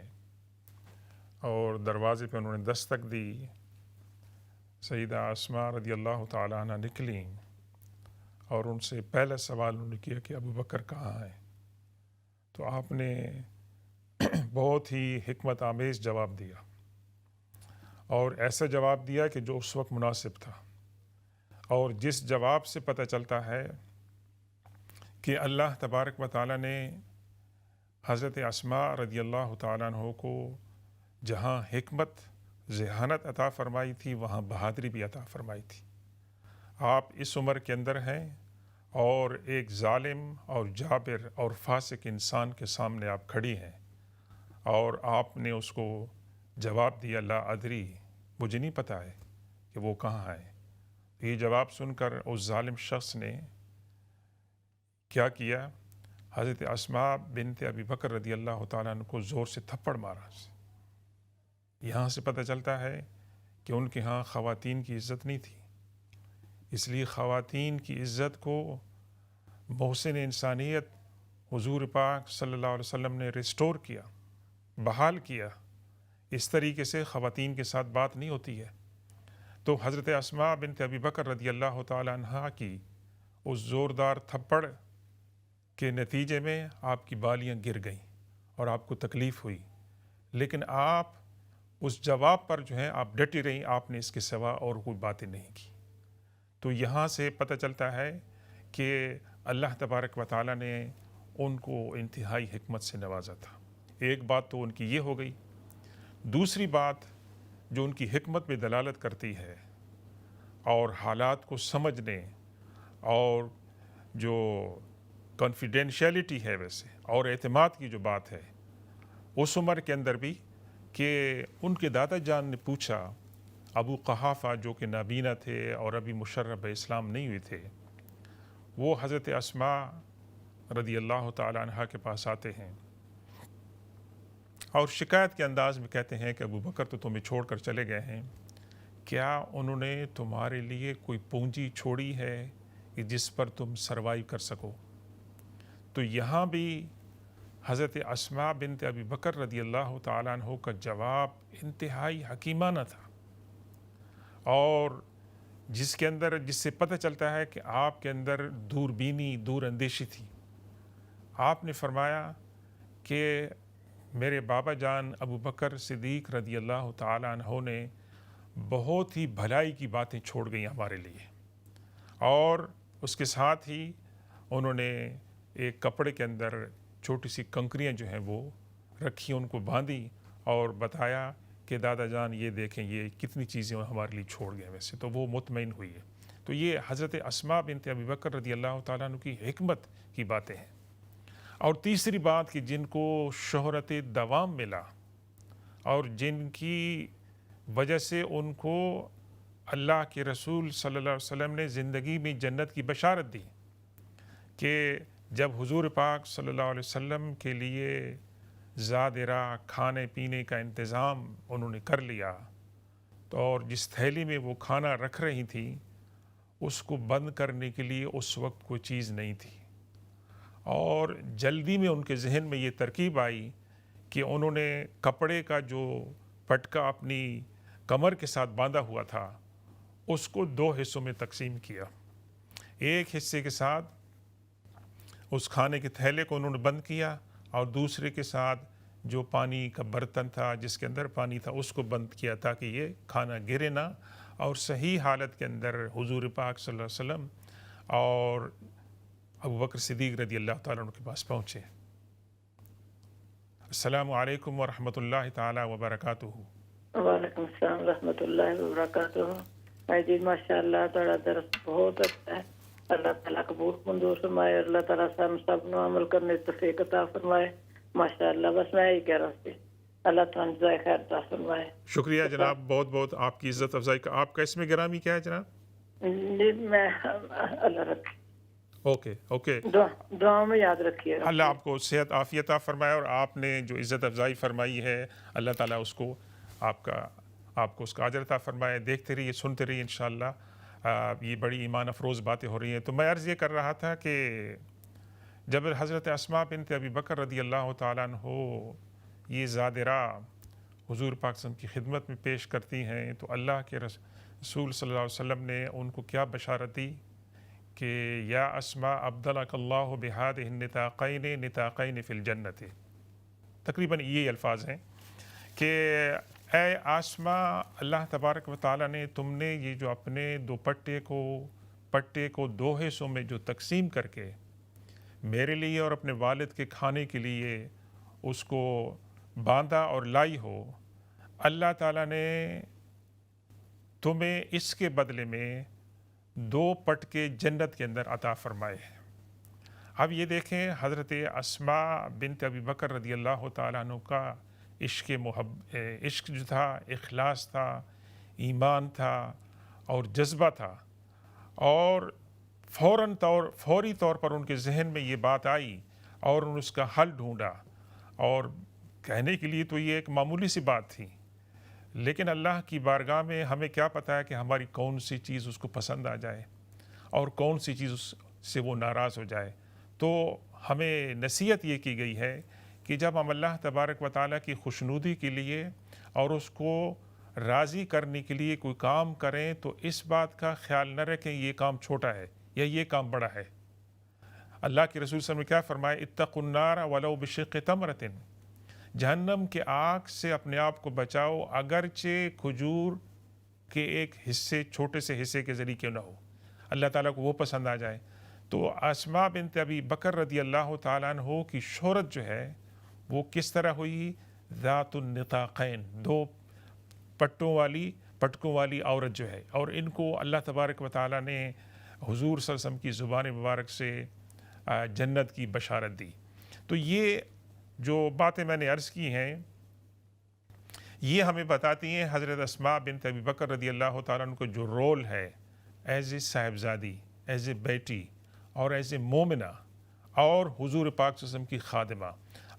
اور دروازے پہ انہوں نے دستک دی۔ سیدہ اسماء رضی اللہ تعالیٰ عنہ نکلیں اور ان سے پہلا سوال انہوں نے کیا کہ ابوبکر کہاں ہیں؟ تو آپ نے بہت ہی حکمت آمیز جواب دیا، اور ایسا جواب دیا کہ جو اس وقت مناسب تھا، اور جس جواب سے پتہ چلتا ہے کہ اللہ تبارک و تعالیٰ نے حضرت اسماء رضی اللہ تعالیٰ عنہ کو جہاں حکمت ذہانت عطا فرمائی تھی، وہاں بہادری بھی عطا فرمائی تھی۔ آپ اس عمر کے اندر ہیں اور ایک ظالم اور جابر اور فاسق انسان کے سامنے آپ کھڑی ہیں، اور آپ نے اس کو جواب دیا لا ادری، مجھے نہیں پتہ ہے کہ وہ کہاں ہے۔ یہ جواب سن کر اس ظالم شخص نے کیا کیا؟ حضرت اسماء بنت ابی بکر رضی اللہ تعالیٰ عنہ کو زور سے تھپڑ مارا۔ یہاں سے پتہ چلتا ہے کہ ان کے ہاں خواتین کی عزت نہیں تھی، اس لیے خواتین کی عزت کو محسن انسانیت حضور پاک صلی اللہ علیہ وسلم نے ریسٹور کیا، بحال کیا۔ اس طریقے سے خواتین کے ساتھ بات نہیں ہوتی ہے۔ تو حضرت اسماء بنت ابی بکر رضی اللہ تعالی عنہا کی اس زوردار تھپڑ کے نتیجے میں آپ کی بالیاں گر گئیں اور آپ کو تکلیف ہوئی، لیکن آپ اس جواب پر جو ہے آپ ڈٹی رہیں، آپ نے اس کے سوا اور کوئی باتیں نہیں کی۔ تو یہاں سے پتہ چلتا ہے کہ اللہ تبارک و تعالیٰ نے ان کو انتہائی حکمت سے نوازا تھا۔ ایک بات تو ان کی یہ ہو گئی۔ دوسری بات جو ان کی حکمت پہ دلالت کرتی ہے اور حالات کو سمجھنے اور جو کانفیڈینشیلٹی ہے ویسے اور اعتماد کی جو بات ہے اس عمر کے اندر بھی، کہ ان کے دادا جان نے پوچھا، ابو قحافہ جو کہ نابینا تھے اور ابھی مشرب اسلام نہیں ہوئے تھے، وہ حضرت اسماء رضی اللہ تعالی عنہا کے پاس آتے ہیں اور شکایت کے انداز میں کہتے ہیں کہ ابو بکر تو تمہیں چھوڑ کر چلے گئے ہیں، کیا انہوں نے تمہارے لیے کوئی پونجی چھوڑی ہے کہ جس پر تم سروائیو کر سکو؟ تو یہاں بھی حضرت اسماء بنت ابی بکر رضی اللہ تعالیٰ عنہ کا جواب انتہائی حکیمانہ تھا، اور جس سے پتہ چلتا ہے کہ آپ کے اندر دوربینی، دور اندیشی تھی۔ آپ نے فرمایا کہ میرے بابا جان ابو بکر صدیق رضی اللہ تعالیٰ عنہ نے بہت ہی بھلائی کی باتیں چھوڑ گئی ہمارے لیے، اور اس کے ساتھ ہی انہوں نے ایک کپڑے کے اندر چھوٹی سی کنکریاں جو ہیں وہ رکھی، ان کو باندھی اور بتایا کہ دادا جان یہ دیکھیں یہ کتنی چیزیں ہمارے لیے چھوڑ گئے ویسے، تو وہ مطمئن ہوئی ہے۔ تو یہ حضرت اسماء بنت ابی بکر رضی اللہ تعالیٰ عنہ کی حکمت کی باتیں ہیں۔ اور تیسری بات کہ جن کو شہرت دوام ملا اور جن کی وجہ سے ان کو اللہ کے رسول صلی اللہ علیہ وسلم نے زندگی میں جنت کی بشارت دی، کہ جب حضور پاک صلی اللہ علیہ وسلم کے لیے زادرا کھانے پینے کا انتظام انہوں نے کر لیا، تو اور جس تھیلی میں وہ کھانا رکھ رہی تھی اس کو بند کرنے کے لیے اس وقت کوئی چیز نہیں تھی، اور جلدی میں ان کے ذہن میں یہ ترکیب آئی کہ انہوں نے کپڑے کا جو پٹکا اپنی کمر کے ساتھ باندھا ہوا تھا اس کو 2 حصوں میں تقسیم کیا۔ ایک حصے کے ساتھ اس کھانے کے تھیلے کو انہوں نے بند کیا، اور دوسرے کے ساتھ جو پانی کا برتن تھا جس کے اندر پانی تھا اس کو بند کیا تاکہ یہ کھانا گرے نہ، اور صحیح حالت کے اندر حضور پاک صلی اللہ علیہ وسلم اور ابوبکر صدیق رضی اللہ تعالیٰ عنہ کے پاس پہنچے۔ السلام علیکم ورحمۃ اللہ تعالیٰ وبرکاتہ۔ وعلیکم السلام ورحمۃ اللہ وبرکاتہ۔ جی ماشاء اللہ تھوڑا درس بہت اچھا ہے، اللہ تعالیٰ قبول منظور فرمائے، اللہ تعالیٰ ہم سب نو عمل کرنے توفیق عطا فرمائے۔ ماشاء اللہ، بس میں یہی کہہ رہا تھی، اللہ تعالیٰ جزائے خیر عطا فرمائے۔ شکریہ جناب، بہت بہت آپ کی عزت افزائی کا۔ آپ کا اس میں گرامی کیا ہے جناب؟ جی میں اللہ رکھے، اوکے دعاؤں میں یاد رکھیے۔ اللہ آپ کو صحت عافیت عطا فرمائے، اور آپ نے جو عزت افزائی فرمائی ہے اللہ تعالیٰ اس کو آپ کو اس کا اجر عطا فرمائے۔ دیکھتے رہیے، سنتے رہیے انشاءاللہ، یہ بڑی ایمان افروز باتیں ہو رہی ہیں۔ تو میں عرض یہ کر رہا تھا کہ جب حضرت اسماء بنت ابی بکر رضی اللہ تعالیٰ عنہ یہ زادرا حضور پاک صلی اللہ علیہ وسلم کی خدمت میں پیش کرتی ہیں تو اللہ کے رسول صلی اللہ علیہ وسلم نے ان کو کیا بشارت دی کہ یا اسماء ابدلک اللہ بہذہ النطاقین نطاقین فی الجنت۔ تقریباً یہ الفاظ ہیں کہ اے اسماء، اللہ تبارک و تعالیٰ نے تم نے یہ جو اپنے دو پٹے کو 2 حصوں میں جو تقسیم کر کے میرے لیے اور اپنے والد کے کھانے کے لیے اس کو باندھا اور لائی ہو، اللہ تعالیٰ نے تمہیں اس کے بدلے میں 2 پٹکے جنت کے اندر عطا فرمائے ہیں۔ اب یہ دیکھیں، حضرت اسماء بنت ابی بکر رضی اللہ تعالیٰ عنہ کا عشق جو تھا، اخلاص تھا، ایمان تھا اور جذبہ تھا، اور فوری طور پر ان کے ذہن میں یہ بات آئی اور انہوں نے اس کا حل ڈھونڈا، اور کہنے کے لیے تو یہ ایک معمولی سی بات تھی، لیکن اللہ کی بارگاہ میں ہمیں کیا پتہ ہے کہ ہماری کون سی چیز اس کو پسند آ جائے اور کون سی چیز اس سے وہ ناراض ہو جائے۔ تو ہمیں نصیحت یہ کی گئی ہے کہ جب ہم اللہ تبارک و تعالیٰ کی خوشنودی کے لیے اور اس کو راضی کرنے کے لیے کوئی کام کریں تو اس بات کا خیال نہ رکھیں یہ کام چھوٹا ہے یا یہ کام بڑا ہے۔ اللہ کے رسول صلی اللہ علیہ وسلم نے کیا فرمایا؟ اتقوا النار ولو بشق تمرۃ، جہنم کے آگ سے اپنے آپ کو بچاؤ اگرچہ کھجور کے ایک حصے، چھوٹے سے حصے کے ذریعے کیوں نہ ہو، اللہ تعالیٰ کو وہ پسند آ جائے۔ تو اسماء بنت ابی بکر رضی اللہ تعالیٰ عنہ کی شہرت جو ہے وہ کس طرح ہوئی؟ ذات النطاقین، 2 پٹکوں والی عورت جو ہے، اور ان کو اللہ تبارک و تعالیٰ نے حضور صلی اللہ علیہ وسلم کی زبان مبارک سے جنت کی بشارت دی۔ تو یہ جو باتیں میں نے عرض کی ہیں یہ ہمیں بتاتی ہیں حضرت اسماء بنت ابی بکر رضی اللہ تعالیٰ عنہ کو جو رول ہے ایز اے صاحبزادی، ایز اے بیٹی اور ایز اے مومنہ اور حضور پاک صلی اللہ علیہ وسلم کی خادمہ،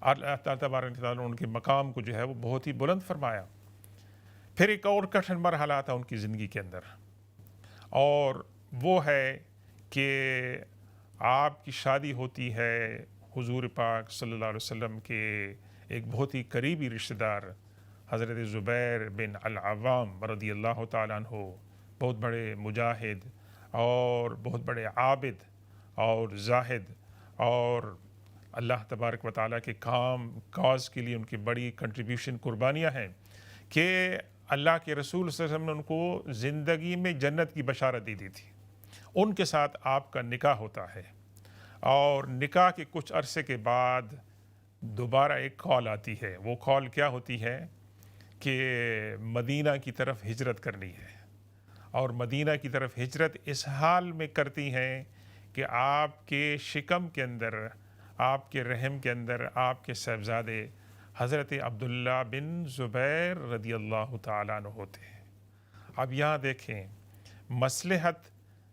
اللہ تعالیٰ تبارک و تعالیٰ نے ان کے مقام کو جو ہے وہ بہت ہی بلند فرمایا۔ پھر ایک اور کٹھن مرحلہ تھا ان کی زندگی کے اندر، اور وہ ہے کہ آپ کی شادی ہوتی ہے حضور پاک صلی اللہ علیہ وسلم کے ایک بہت ہی قریبی رشتہ دار حضرت زبیر بن العوام رضی اللہ تعالیٰ عنہ، بہت بڑے مجاہد اور بہت بڑے عابد اور زاہد، اور اللہ تبارک و تعالیٰ کے کاز کے لیے ان کی بڑی کنٹریبیوشن، قربانیاں ہیں کہ اللہ کے رسول صلی اللہ علیہ وسلم نے ان کو زندگی میں جنت کی بشارت دی تھی۔ ان کے ساتھ آپ کا نکاح ہوتا ہے، اور نکاح کے کچھ عرصے کے بعد دوبارہ ایک کال آتی ہے۔ وہ کال کیا ہوتی ہے کہ مدینہ کی طرف ہجرت کرنی ہے، اور مدینہ کی طرف ہجرت اس حال میں کرتی ہیں کہ آپ کے شکم کے اندر، آپ کے رحم کے اندر آپ کے صاحبزادے حضرت عبداللہ بن زبیر رضی اللہ تعالیٰ عنہ ہوتے ہیں۔ اب یہاں دیکھیں، مصلحت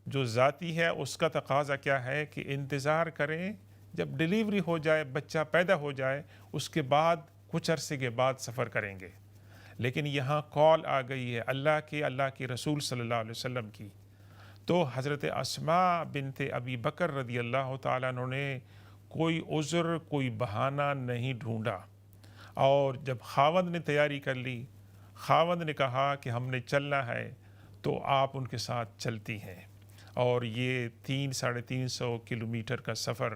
جو ذاتی ہے اس کا تقاضا کیا ہے کہ انتظار کریں جب ڈیلیوری ہو جائے، بچہ پیدا ہو جائے، اس کے بعد کچھ عرصے کے بعد سفر کریں گے۔ لیکن یہاں کال آ گئی ہے اللہ کے رسول صلی اللہ علیہ وسلم کی، تو حضرت اسماء بنت ابی بکر رضی اللہ تعالیٰ عنہ نے کوئی عذر، کوئی بہانہ نہیں ڈھونڈا، اور جب خاوند نے تیاری کر لی، خاوند نے کہا کہ ہم نے چلنا ہے، تو آپ ان کے ساتھ چلتی ہیں۔ اور یہ 300-350 کلومیٹر کا سفر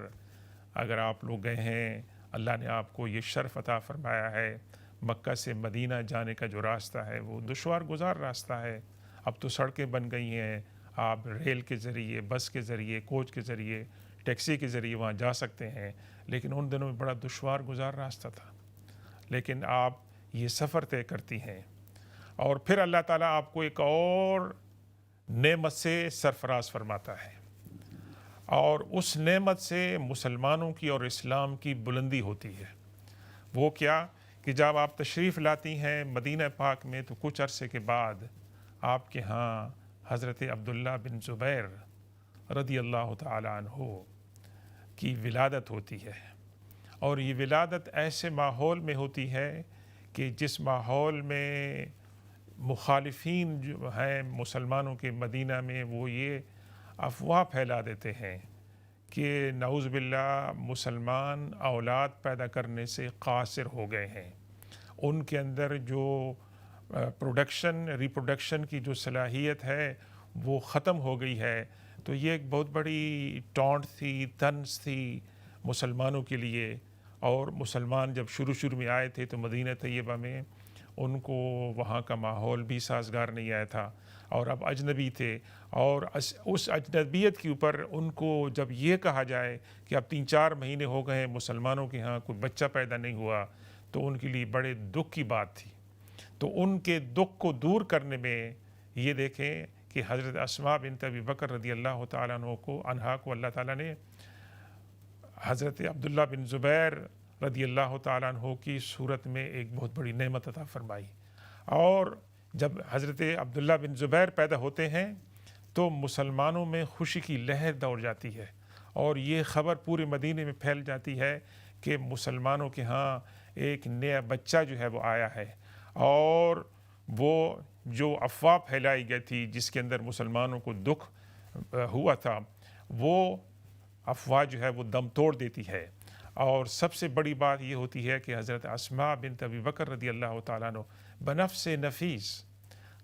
اگر آپ لوگ گئے ہیں، اللہ نے آپ کو یہ شرف عطا فرمایا ہے۔ مکہ سے مدینہ جانے کا جو راستہ ہے وہ دشوار گزار راستہ ہے۔ اب تو سڑکیں بن گئی ہیں، آپ ریل کے ذریعے، بس کے ذریعے، کوچ کے ذریعے، ٹیکسی کے ذریعے وہاں جا سکتے ہیں، لیکن ان دنوں میں بڑا دشوار گزار راستہ تھا۔ لیکن آپ یہ سفر طے کرتی ہیں، اور پھر اللہ تعالیٰ آپ کو ایک اور نعمت سے سرفراز فرماتا ہے، اور اس نعمت سے مسلمانوں کی اور اسلام کی بلندی ہوتی ہے۔ وہ کیا کہ جب آپ تشریف لاتی ہیں مدینہ پاک میں، تو کچھ عرصے کے بعد آپ کے ہاں حضرت عبداللہ بن زبیر رضی اللہ تعالیٰ عنہ کی ولادت ہوتی ہے، اور یہ ولادت ایسے ماحول میں ہوتی ہے کہ جس ماحول میں مخالفین جو ہیں مسلمانوں کے مدینہ میں، وہ یہ افواہ پھیلا دیتے ہیں کہ نعوذ باللہ مسلمان اولاد پیدا کرنے سے قاصر ہو گئے ہیں، ان کے اندر جو ریپروڈکشن کی جو صلاحیت ہے وہ ختم ہو گئی ہے۔ تو یہ ایک بہت بڑی ٹونٹ تھی، طنز تھی مسلمانوں کے لیے۔ اور مسلمان جب شروع میں آئے تھے تو مدینہ طیبہ میں ان کو وہاں کا ماحول بھی سازگار نہیں آیا تھا، اور اب اجنبی تھے، اور اس اجنبیت کے اوپر ان کو جب یہ کہا جائے کہ اب 3-4 مہینے ہو گئے ہیں مسلمانوں کے ہاں کوئی بچہ پیدا نہیں ہوا، تو ان کے لیے بڑے دکھ کی بات تھی۔ تو ان کے دکھ کو دور کرنے میں یہ دیکھیں کہ حضرت اسماء بنت ابی بکر رضی اللہ تعالیٰ عنہ کو اللہ تعالیٰ نے حضرت عبداللہ بن زبیر رضی اللہ تعالیٰ عنہ کی صورت میں ایک بہت بڑی نعمت عطا فرمائی۔ اور جب حضرت عبداللہ بن زبیر پیدا ہوتے ہیں تو مسلمانوں میں خوشی کی لہر دوڑ جاتی ہے، اور یہ خبر پورے مدینے میں پھیل جاتی ہے کہ مسلمانوں کے ہاں ایک نیا بچہ جو ہے وہ آیا ہے۔ اور وہ جو افواہ پھیلائی گئی تھی جس کے اندر مسلمانوں کو دکھ ہوا تھا، وہ افواہ جو ہے وہ دم توڑ دیتی ہے۔ اور سب سے بڑی بات یہ ہوتی ہے کہ حضرت اسماء بنت ابی بکر رضی اللہ تعالیٰ عنہ بنفس نفیس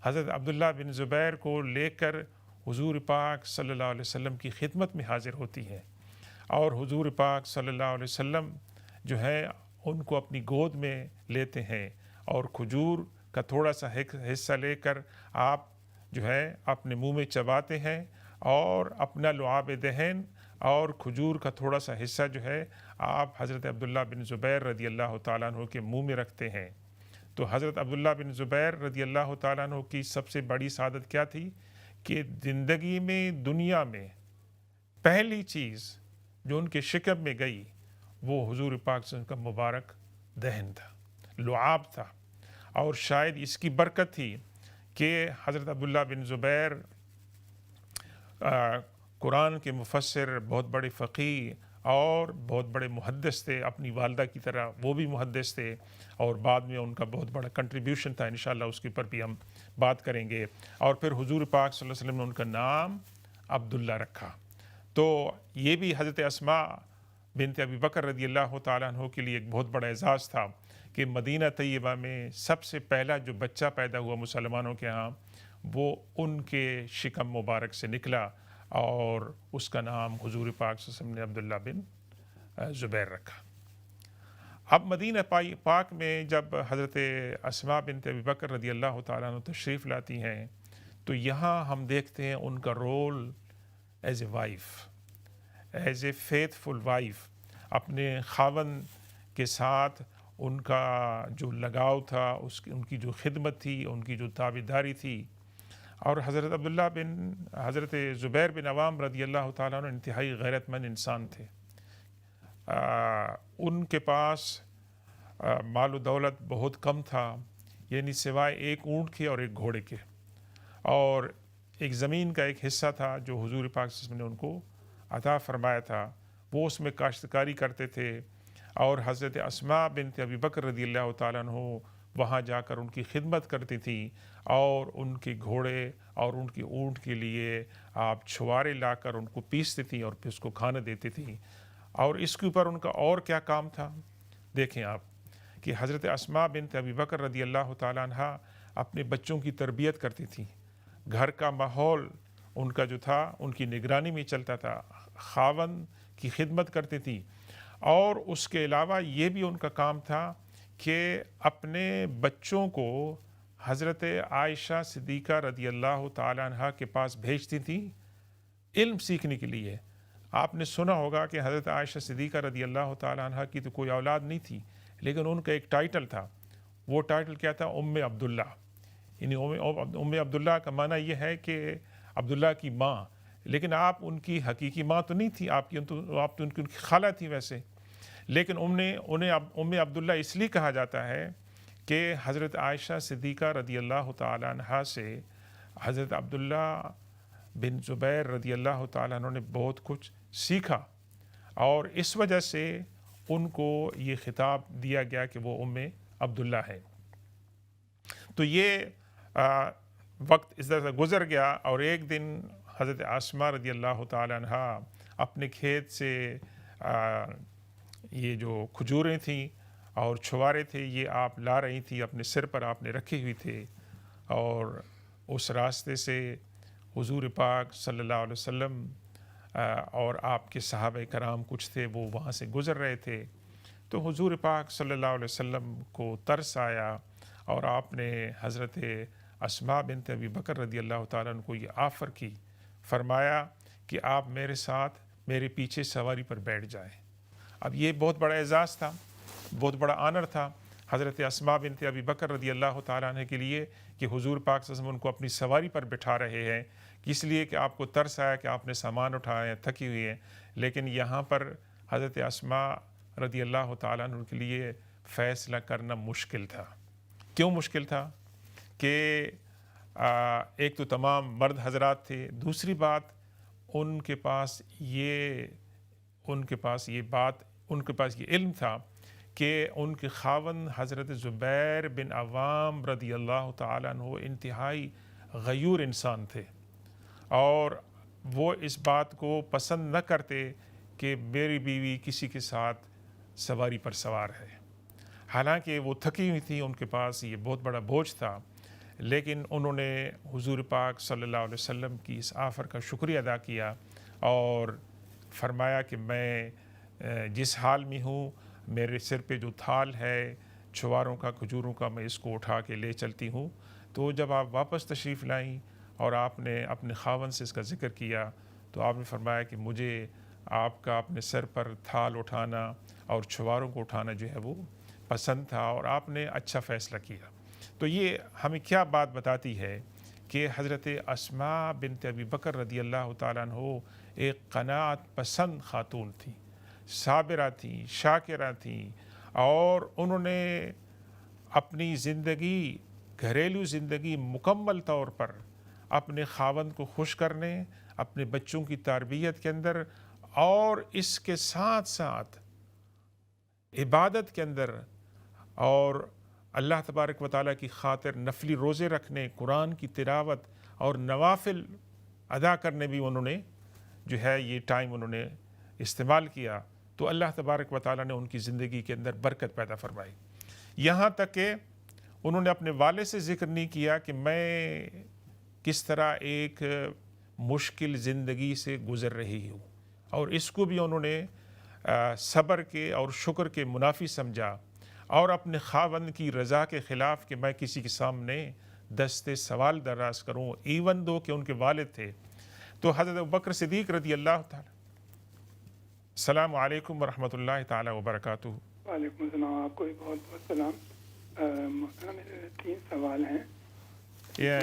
حضرت عبداللہ بن زبیر کو لے کر حضور پاک صلی اللہ علیہ وسلم کی خدمت میں حاضر ہوتی ہیں، اور حضور پاک صلی اللہ علیہ وسلم جو ہے ان کو اپنی گود میں لیتے ہیں، اور کھجور کا تھوڑا سا حصہ لے کر آپ جو ہے اپنے منہ میں چباتے ہیں، اور اپنا لعاب دہن اور کھجور کا تھوڑا سا حصہ جو ہے آپ حضرت عبداللہ بن زبیر رضی اللہ تعالیٰ عنہ کے منہ میں رکھتے ہیں۔ تو حضرت عبداللہ بن زبیر رضی اللہ تعالیٰ عنہ کی سب سے بڑی سعادت کیا تھی کہ زندگی میں، دنیا میں پہلی چیز جو ان کے شکم میں گئی وہ حضور پاک صلی اللہ علیہ وسلم کا مبارک دہن تھا، لعاب تھا۔ اور شاید اس کی برکت تھی کہ حضرت عبداللہ بن زبیر قرآن کے مفسر، بہت بڑے فقیہ اور بہت بڑے محدث تھے، اپنی والدہ کی طرح وہ بھی محدث تھے، اور بعد میں ان کا بہت بڑا کنٹریبیوشن تھا، انشاءاللہ اس کے اوپر بھی ہم بات کریں گے۔ اور پھر حضور پاک صلی اللہ علیہ وسلم نے ان کا نام عبداللہ رکھا۔ تو یہ بھی حضرت اسماء بنت ابی بکر رضی اللہ تعالیٰ عنہ کے لیے ایک بہت بڑا اعزاز تھا کہ مدینہ طیبہ میں سب سے پہلا جو بچہ پیدا ہوا مسلمانوں کے ہاں وہ ان کے شکم مبارک سے نکلا، اور اس کا نام حضور پاک صلی اللہ علیہ وسلم نے عبداللہ بن زبیر رکھا۔ اب مدینہ پاک میں جب حضرت اسماء بنت ابی بکر رضی اللہ تعالیٰ عنہ تشریف لاتی ہیں تو یہاں ہم دیکھتے ہیں ان کا role as a wife, as a faithful wife, اپنے خاوند کے ساتھ ان کا جو لگاؤ تھا، ان کی جو خدمت تھی، ان کی جو تابعداری تھی۔ اور حضرت زبیر بن عوام رضی اللہ تعالیٰ عنہ انتہائی غیرت مند انسان تھے۔ ان کے پاس مال و دولت بہت کم تھا، یعنی سوائے ایک اونٹ کے اور ایک گھوڑے کے، اور ایک زمین کا ایک حصہ تھا جو حضور پاک صلی اللہ علیہ وسلم نے ان کو عطا فرمایا تھا۔ وہ اس میں کاشتکاری کرتے تھے، اور حضرت اسماء بنت ابی بکر رضی اللہ تعالیٰ عنہ وہاں جا کر ان کی خدمت کرتی تھیں، اور ان کے گھوڑے اور ان کی اونٹ کے لیے آپ چھوارے لا کر ان کو پیستی تھیں اور پھر اس کو کھانا دیتی تھیں۔ اور اس کے اوپر ان کا اور کیا کام تھا، دیکھیں آپ کہ حضرت اسماء بنت ابی بکر رضی اللہ تعالیٰ عنہ اپنے بچوں کی تربیت کرتی تھیں، گھر کا ماحول ان کا جو تھا ان کی نگرانی میں چلتا تھا، خاوند کی خدمت کرتی تھی، اور اس کے علاوہ یہ بھی ان کا کام تھا کہ اپنے بچوں کو حضرت عائشہ صدیقہ رضی اللہ تعالیٰ عنہ کے پاس بھیجتی تھیں علم سیکھنے کے لیے۔ آپ نے سنا ہوگا کہ حضرت عائشہ صدیقہ رضی اللہ تعالیٰ عنہ کی تو کوئی اولاد نہیں تھی، لیکن ان کا ایک ٹائٹل تھا، وہ ٹائٹل کیا تھا؟ ام عبداللہ۔ یعنی ام عبداللہ کا معنی یہ ہے کہ عبداللہ کی ماں، لیکن آپ ان کی حقیقی ماں تو نہیں تھی، آپ تو ان کی خالہ تھی ویسے، لیکن انہیں ام عبداللہ اس لیے کہا جاتا ہے کہ حضرت عائشہ صدیقہ رضی اللہ تعالیٰ عنہ سے حضرت عبداللہ بن زبیر رضی اللہ تعالیٰ عنہ نے بہت کچھ سیکھا، اور اس وجہ سے ان کو یہ خطاب دیا گیا کہ وہ ام عبداللہ ہے۔ تو یہ وقت اس طرح سے گزر گیا، اور ایک دن حضرت اسماء رضی اللہ تعالیٰ عنہ اپنے کھیت سے یہ جو کھجوریں تھیں اور چھوارے تھے یہ آپ لا رہی تھی، اپنے سر پر آپ نے رکھے ہوئے تھے، اور اس راستے سے حضور پاک صلی اللہ علیہ وسلم اور آپ کے صحابہ کرام کچھ تھے وہ وہاں سے گزر رہے تھے۔ تو حضور پاک صلی اللہ علیہ وسلم کو ترس آیا، اور آپ نے حضرت اسماء بنت ابی بکر رضی اللہ تعالیٰ عنہ کو یہ آفر کی، فرمایا کہ آپ میرے ساتھ میرے پیچھے سواری پر بیٹھ جائیں۔ اب یہ بہت بڑا اعزاز تھا، بہت بڑا آنر تھا حضرت اسماء بنت ابی بکر رضی اللہ تعالیٰ عنہ کے لیے کہ حضور پاک صلی اللہ علیہ وسلم ان کو اپنی سواری پر بٹھا رہے ہیں، اس لیے کہ آپ کو ترس آیا کہ آپ نے سامان اٹھایا، تھکی ہوئی ہیں۔ لیکن یہاں پر حضرت اسماء رضی اللہ تعالیٰ عنہ کے لیے فیصلہ کرنا مشکل تھا۔ کیوں مشکل تھا؟ کہ ایک تو تمام مرد حضرات تھے، دوسری بات ان کے پاس یہ علم تھا کہ ان کے خاوند حضرت زبیر بن عوام رضی اللہ تعالیٰ عنہ انتہائی غیور انسان تھے، اور وہ اس بات کو پسند نہ کرتے کہ میری بیوی کسی کے ساتھ سواری پر سوار ہے۔ حالانکہ وہ تھکی ہوئی تھی، ان کے پاس یہ بہت بڑا بوجھ تھا، لیکن انہوں نے حضور پاک صلی اللہ علیہ وسلم کی اس آفر کا شکریہ ادا کیا، اور فرمایا کہ میں جس حال میں ہوں، میرے سر پہ جو تھال ہے چھواروں کا، کھجوروں کا، میں اس کو اٹھا کے لے چلتی ہوں۔ تو جب آپ واپس تشریف لائیں اور آپ نے اپنے خاوند سے اس کا ذکر کیا، تو آپ نے فرمایا کہ مجھے آپ کا اپنے سر پر تھال اٹھانا اور چھواروں کو اٹھانا جو ہے وہ پسند تھا، اور آپ نے اچھا فیصلہ کیا۔ تو یہ ہمیں کیا بات بتاتی ہے کہ حضرت اسماء بنت ابی بکر رضی اللہ تعالیٰ عنہ ایک قناعت پسند خاتون تھی، صابرہ تھیں، شاکرہ تھیں، اور انہوں نے اپنی زندگی، گھریلو زندگی مکمل طور پر اپنے خاوند کو خوش کرنے، اپنے بچوں کی تربیت کے اندر، اور اس کے ساتھ ساتھ عبادت کے اندر، اور اللہ تبارک و تعالیٰ کی خاطر نفلی روزے رکھنے، قرآن کی تلاوت اور نوافل ادا کرنے بھی انہوں نے جو ہے یہ ٹائم انہوں نے استعمال کیا۔ تو اللہ تبارک و تعالیٰ نے ان کی زندگی کے اندر برکت پیدا فرمائی، یہاں تک کہ انہوں نے اپنے والد سے ذکر نہیں کیا کہ میں کس طرح ایک مشکل زندگی سے گزر رہی ہوں، اور اس کو بھی انہوں نے صبر کے اور شکر کے منافی سمجھا، اور اپنے خاوند کی رضا کے خلاف کہ میں کسی کے سامنے دست سوال دراز کروں، ایون دو کہ ان کے والد تھے۔ تو حضرت ابوبکر صدیق رضی اللہ تعالیٰ، السلام علیکم ورحمۃ اللہ تعالیٰ وبرکاتہ۔ وعلیکم السلام، آپ کو بھی بہت بہت سلام۔ محترم، میرے 3 سوال ہیں۔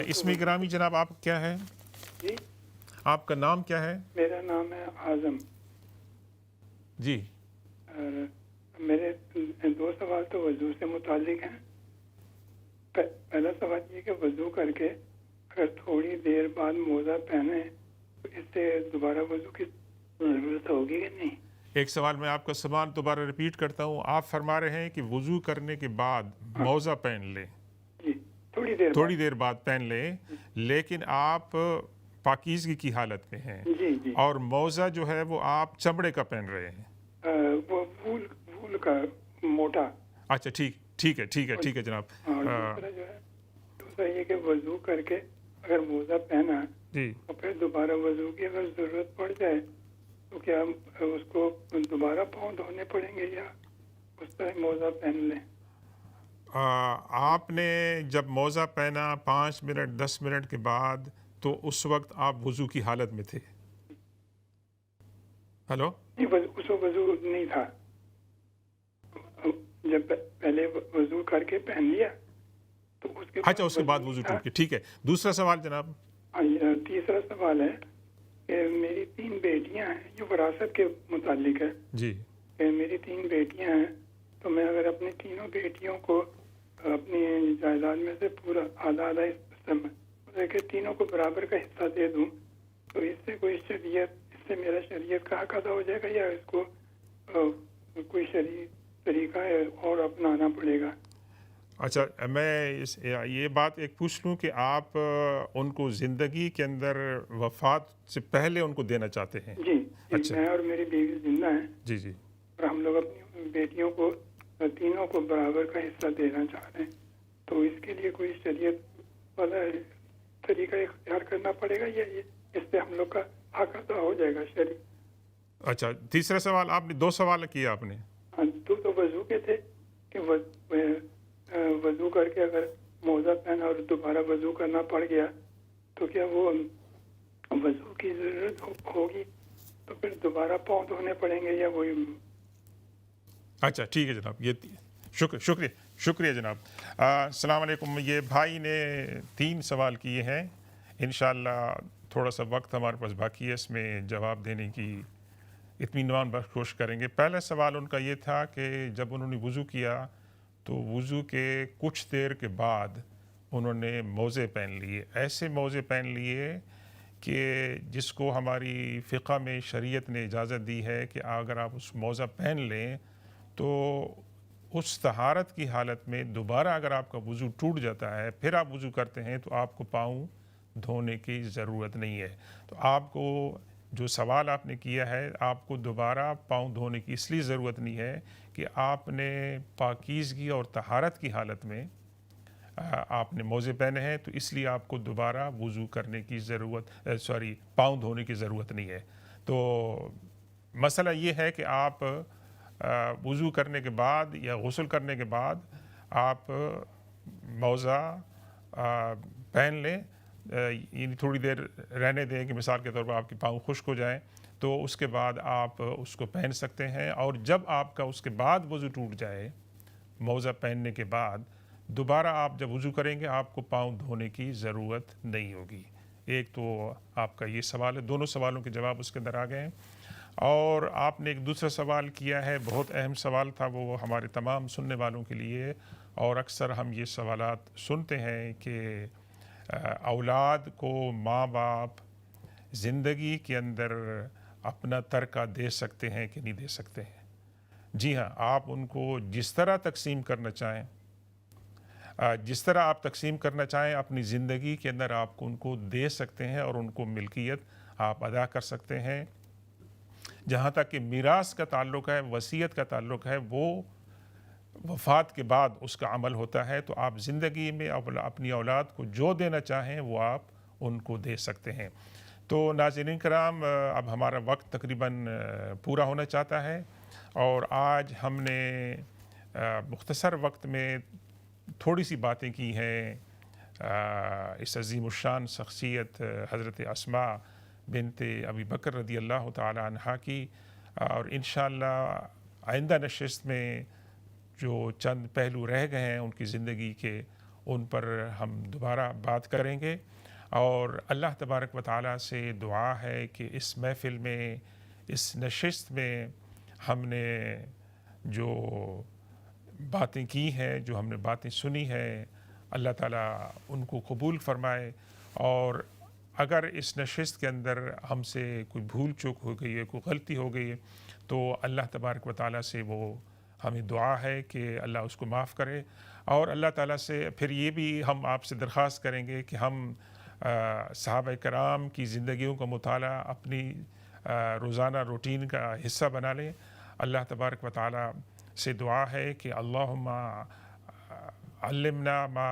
اسمی گرامی جناب آپ کیا ہے؟ جی، آپ کا نام کیا ہے؟ میرا نام ہے اعظم۔ جی، میرے 2 سوال تو وضو سے متعلق ہیں۔ پہلا سوال یہ کہ وضو کر کے اگر تھوڑی دیر بعد موزہ پہنے تو اس سے دوبارہ وضو کی ضرورت ہوگی کہ نہیں؟ ایک سوال میں آپ کا سوال دوبارہ ریپیٹ کرتا ہوں. آپ فرما رہے ہیں کہ وضو کرنے کے بعد موزہ پہن لیں, جی تھوڑی دیر بعد پہن لیں, لیکن آپ پاکیزگی کی حالت میں ہیں, جی اور موزہ جو ہے وہ آپ چمڑے کا پہن رہے ہیں. وہ وول کا موٹا. اچھا ٹھیک ہے جناب. دوسرا یہ کہ وضو کر کے اگر موزہ پہنا جی اور پھر دوبارہ وضو کی اگر ضرورت پڑ جائے تو کیا اس کو دوبارہ پاؤں دھونے پڑیں گے یا اس طرح موزہ پہن لیں؟ آپ نے جب موزہ پہنا 5 منٹ 10 منٹ کے بعد تو اس وقت آپ وضو کی حالت میں تھے؟ ہلو؟ نہیں, اس کو وضو نہیں تھا. جب پہلے وضو کر کے پہن لیا تو اس کے اچھا اس کے بعد وضو ٹوٹ کے. ٹھیک ہے, دوسرا سوال جناب. تیسرا سوال ہے کہ میری 3 بیٹیاں ہیں, جو وراثت کے متعلق ہے. جی. کہ میری 3 بیٹیاں ہیں, تو میں اگر اپنی تینوں بیٹیوں کو اپنی جائیداد میں سے پورا آدھا حصہ میں کہ تینوں کو برابر کا حصہ دے دوں تو اس سے کوئی شریعت, اس سے میرا شریعت کا حق ادا ہو جائے گا یا اس کو کوئی شرعی طریقہ ہے اور اپنانا پڑے گا؟ اچھا, میں یہ بات ایک پوچھ لوں کہ آپ ان کو زندگی کے اندر وفات سے پہلے ان کو دینا چاہتے ہیں؟ جی, اچھا. میں اور میری بیوی زندہ ہیں. جی. اور ہم لوگ اپنی بیٹیوں کو تینوں کو برابر کا حصہ دینا چاہ رہے ہیں, تو اس کے لیے کوئی شریعت والا طریقہ اختیار کرنا پڑے گا یا اس سے ہم لوگ کا حق ادا ہو جائے گا شرعی؟ اچھا, تیسرا سوال آپ نے 2 سوال کیا آپ نے. تو وضو کے تھے کہ وضو کر کے اگر موزہ پہنا اور دوبارہ وضو کرنا پڑ گیا تو کیا وہ وضو کی ضرورت ہوگی تو پھر دوبارہ پاؤں دھونے پڑیں گے یا وہی؟ اچھا ٹھیک ہے جناب, یہ شکریہ جناب. السلام علیکم. یہ بھائی نے 3 سوال کیے ہیں. انشاءاللہ تھوڑا سا وقت ہمارے پاس باقی ہے, اس میں جواب دینے کی اطمینان بخش کوشش کریں گے. پہلا سوال ان کا یہ تھا کہ جب انہوں نے وضو کیا تو وضو کے کچھ دیر کے بعد انہوں نے موزے پہن لیے, ایسے موزے پہن لیے کہ جس کو ہماری فقہ میں شریعت نے اجازت دی ہے کہ اگر آپ اس موزہ پہن لیں تو اس طہارت کی حالت میں دوبارہ اگر آپ کا وضو ٹوٹ جاتا ہے پھر آپ وضو کرتے ہیں تو آپ کو پاؤں دھونے کی ضرورت نہیں ہے. تو آپ کو جو سوال آپ نے کیا ہے, آپ کو دوبارہ پاؤں دھونے کی اس لیے ضرورت نہیں ہے کہ آپ نے پاکیزگی اور طہارت کی حالت میں آپ نے موزے پہنے ہیں, تو اس لیے آپ کو دوبارہ وضو کرنے کی پاؤں دھونے کی ضرورت نہیں ہے. تو مسئلہ یہ ہے کہ آپ وضو کرنے کے بعد یا غسل کرنے کے بعد آپ موزہ پہن لیں, یعنی تھوڑی دیر رہنے دیں کہ مثال کے طور پر آپ کے پاؤں خشک ہو جائیں, تو اس کے بعد آپ اس کو پہن سکتے ہیں. اور جب آپ کا اس کے بعد وضو ٹوٹ جائے موزہ پہننے کے بعد, دوبارہ آپ جب وضو کریں گے آپ کو پاؤں دھونے کی ضرورت نہیں ہوگی. ایک تو آپ کا یہ سوال ہے, دونوں سوالوں کے جواب اس کے اندر آ گئے ہیں. اور آپ نے ایک دوسرا سوال کیا ہے, بہت اہم سوال تھا وہ ہمارے تمام سننے والوں کے لیے, اور اکثر ہم یہ سوالات سنتے ہیں کہ اولاد کو ماں باپ زندگی کے اندر اپنا ترکہ دے سکتے ہیں کہ نہیں دے سکتے ہیں. جی ہاں, آپ ان کو جس طرح تقسیم کرنا چاہیں, جس طرح آپ تقسیم کرنا چاہیں اپنی زندگی کے اندر آپ کو ان کو دے سکتے ہیں اور ان کو ملکیت آپ ادا کر سکتے ہیں. جہاں تک کہ میراث کا تعلق ہے, وصیت کا تعلق ہے, وہ وفات کے بعد اس کا عمل ہوتا ہے. تو آپ زندگی میں اپنی اولاد کو جو دینا چاہیں وہ آپ ان کو دے سکتے ہیں. تو ناظرین کرام, اب ہمارا وقت تقریباً پورا ہونا چاہتا ہے, اور آج ہم نے مختصر وقت میں تھوڑی سی باتیں کی ہیں اس عظیم الشان شخصیت حضرت اسماء بنت ابی بکر رضی اللہ تعالی عنہا کی. اور انشاءاللہ آئندہ نشست میں جو چند پہلو رہ گئے ہیں ان کی زندگی کے, ان پر ہم دوبارہ بات کریں گے. اور اللہ تبارک و تعالیٰ سے دعا ہے کہ اس محفل میں, اس نشست میں ہم نے جو باتیں کی ہیں, جو ہم نے باتیں سنی ہیں, اللہ تعالیٰ ان کو قبول فرمائے, اور اگر اس نشست کے اندر ہم سے کوئی بھول چوک ہو گئی ہے، کوئی غلطی ہو گئی ہے، تو اللہ تبارک و تعالیٰ سے وہ ہمیں دعا ہے کہ اللہ اس کو معاف کرے، اور اللہ تعالیٰ سے پھر یہ بھی ہم آپ سے درخواست کریں گے کہ ہم صحابہ کرام کی زندگیوں کا مطالعہ اپنی روزانہ روٹین کا حصہ بنا لیں۔ اللہ تبارک و تعالیٰ سے دعا ہے کہ اللہم علمنا ما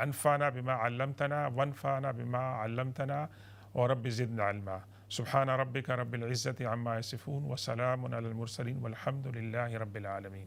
انفعنا بما علمتنا وانفعنا بما علمتنا ورب زدنا علما۔ سبحان ربک رب العزت عما یصفون وسلام علی المرسلین والحمد للہ رب العالمین۔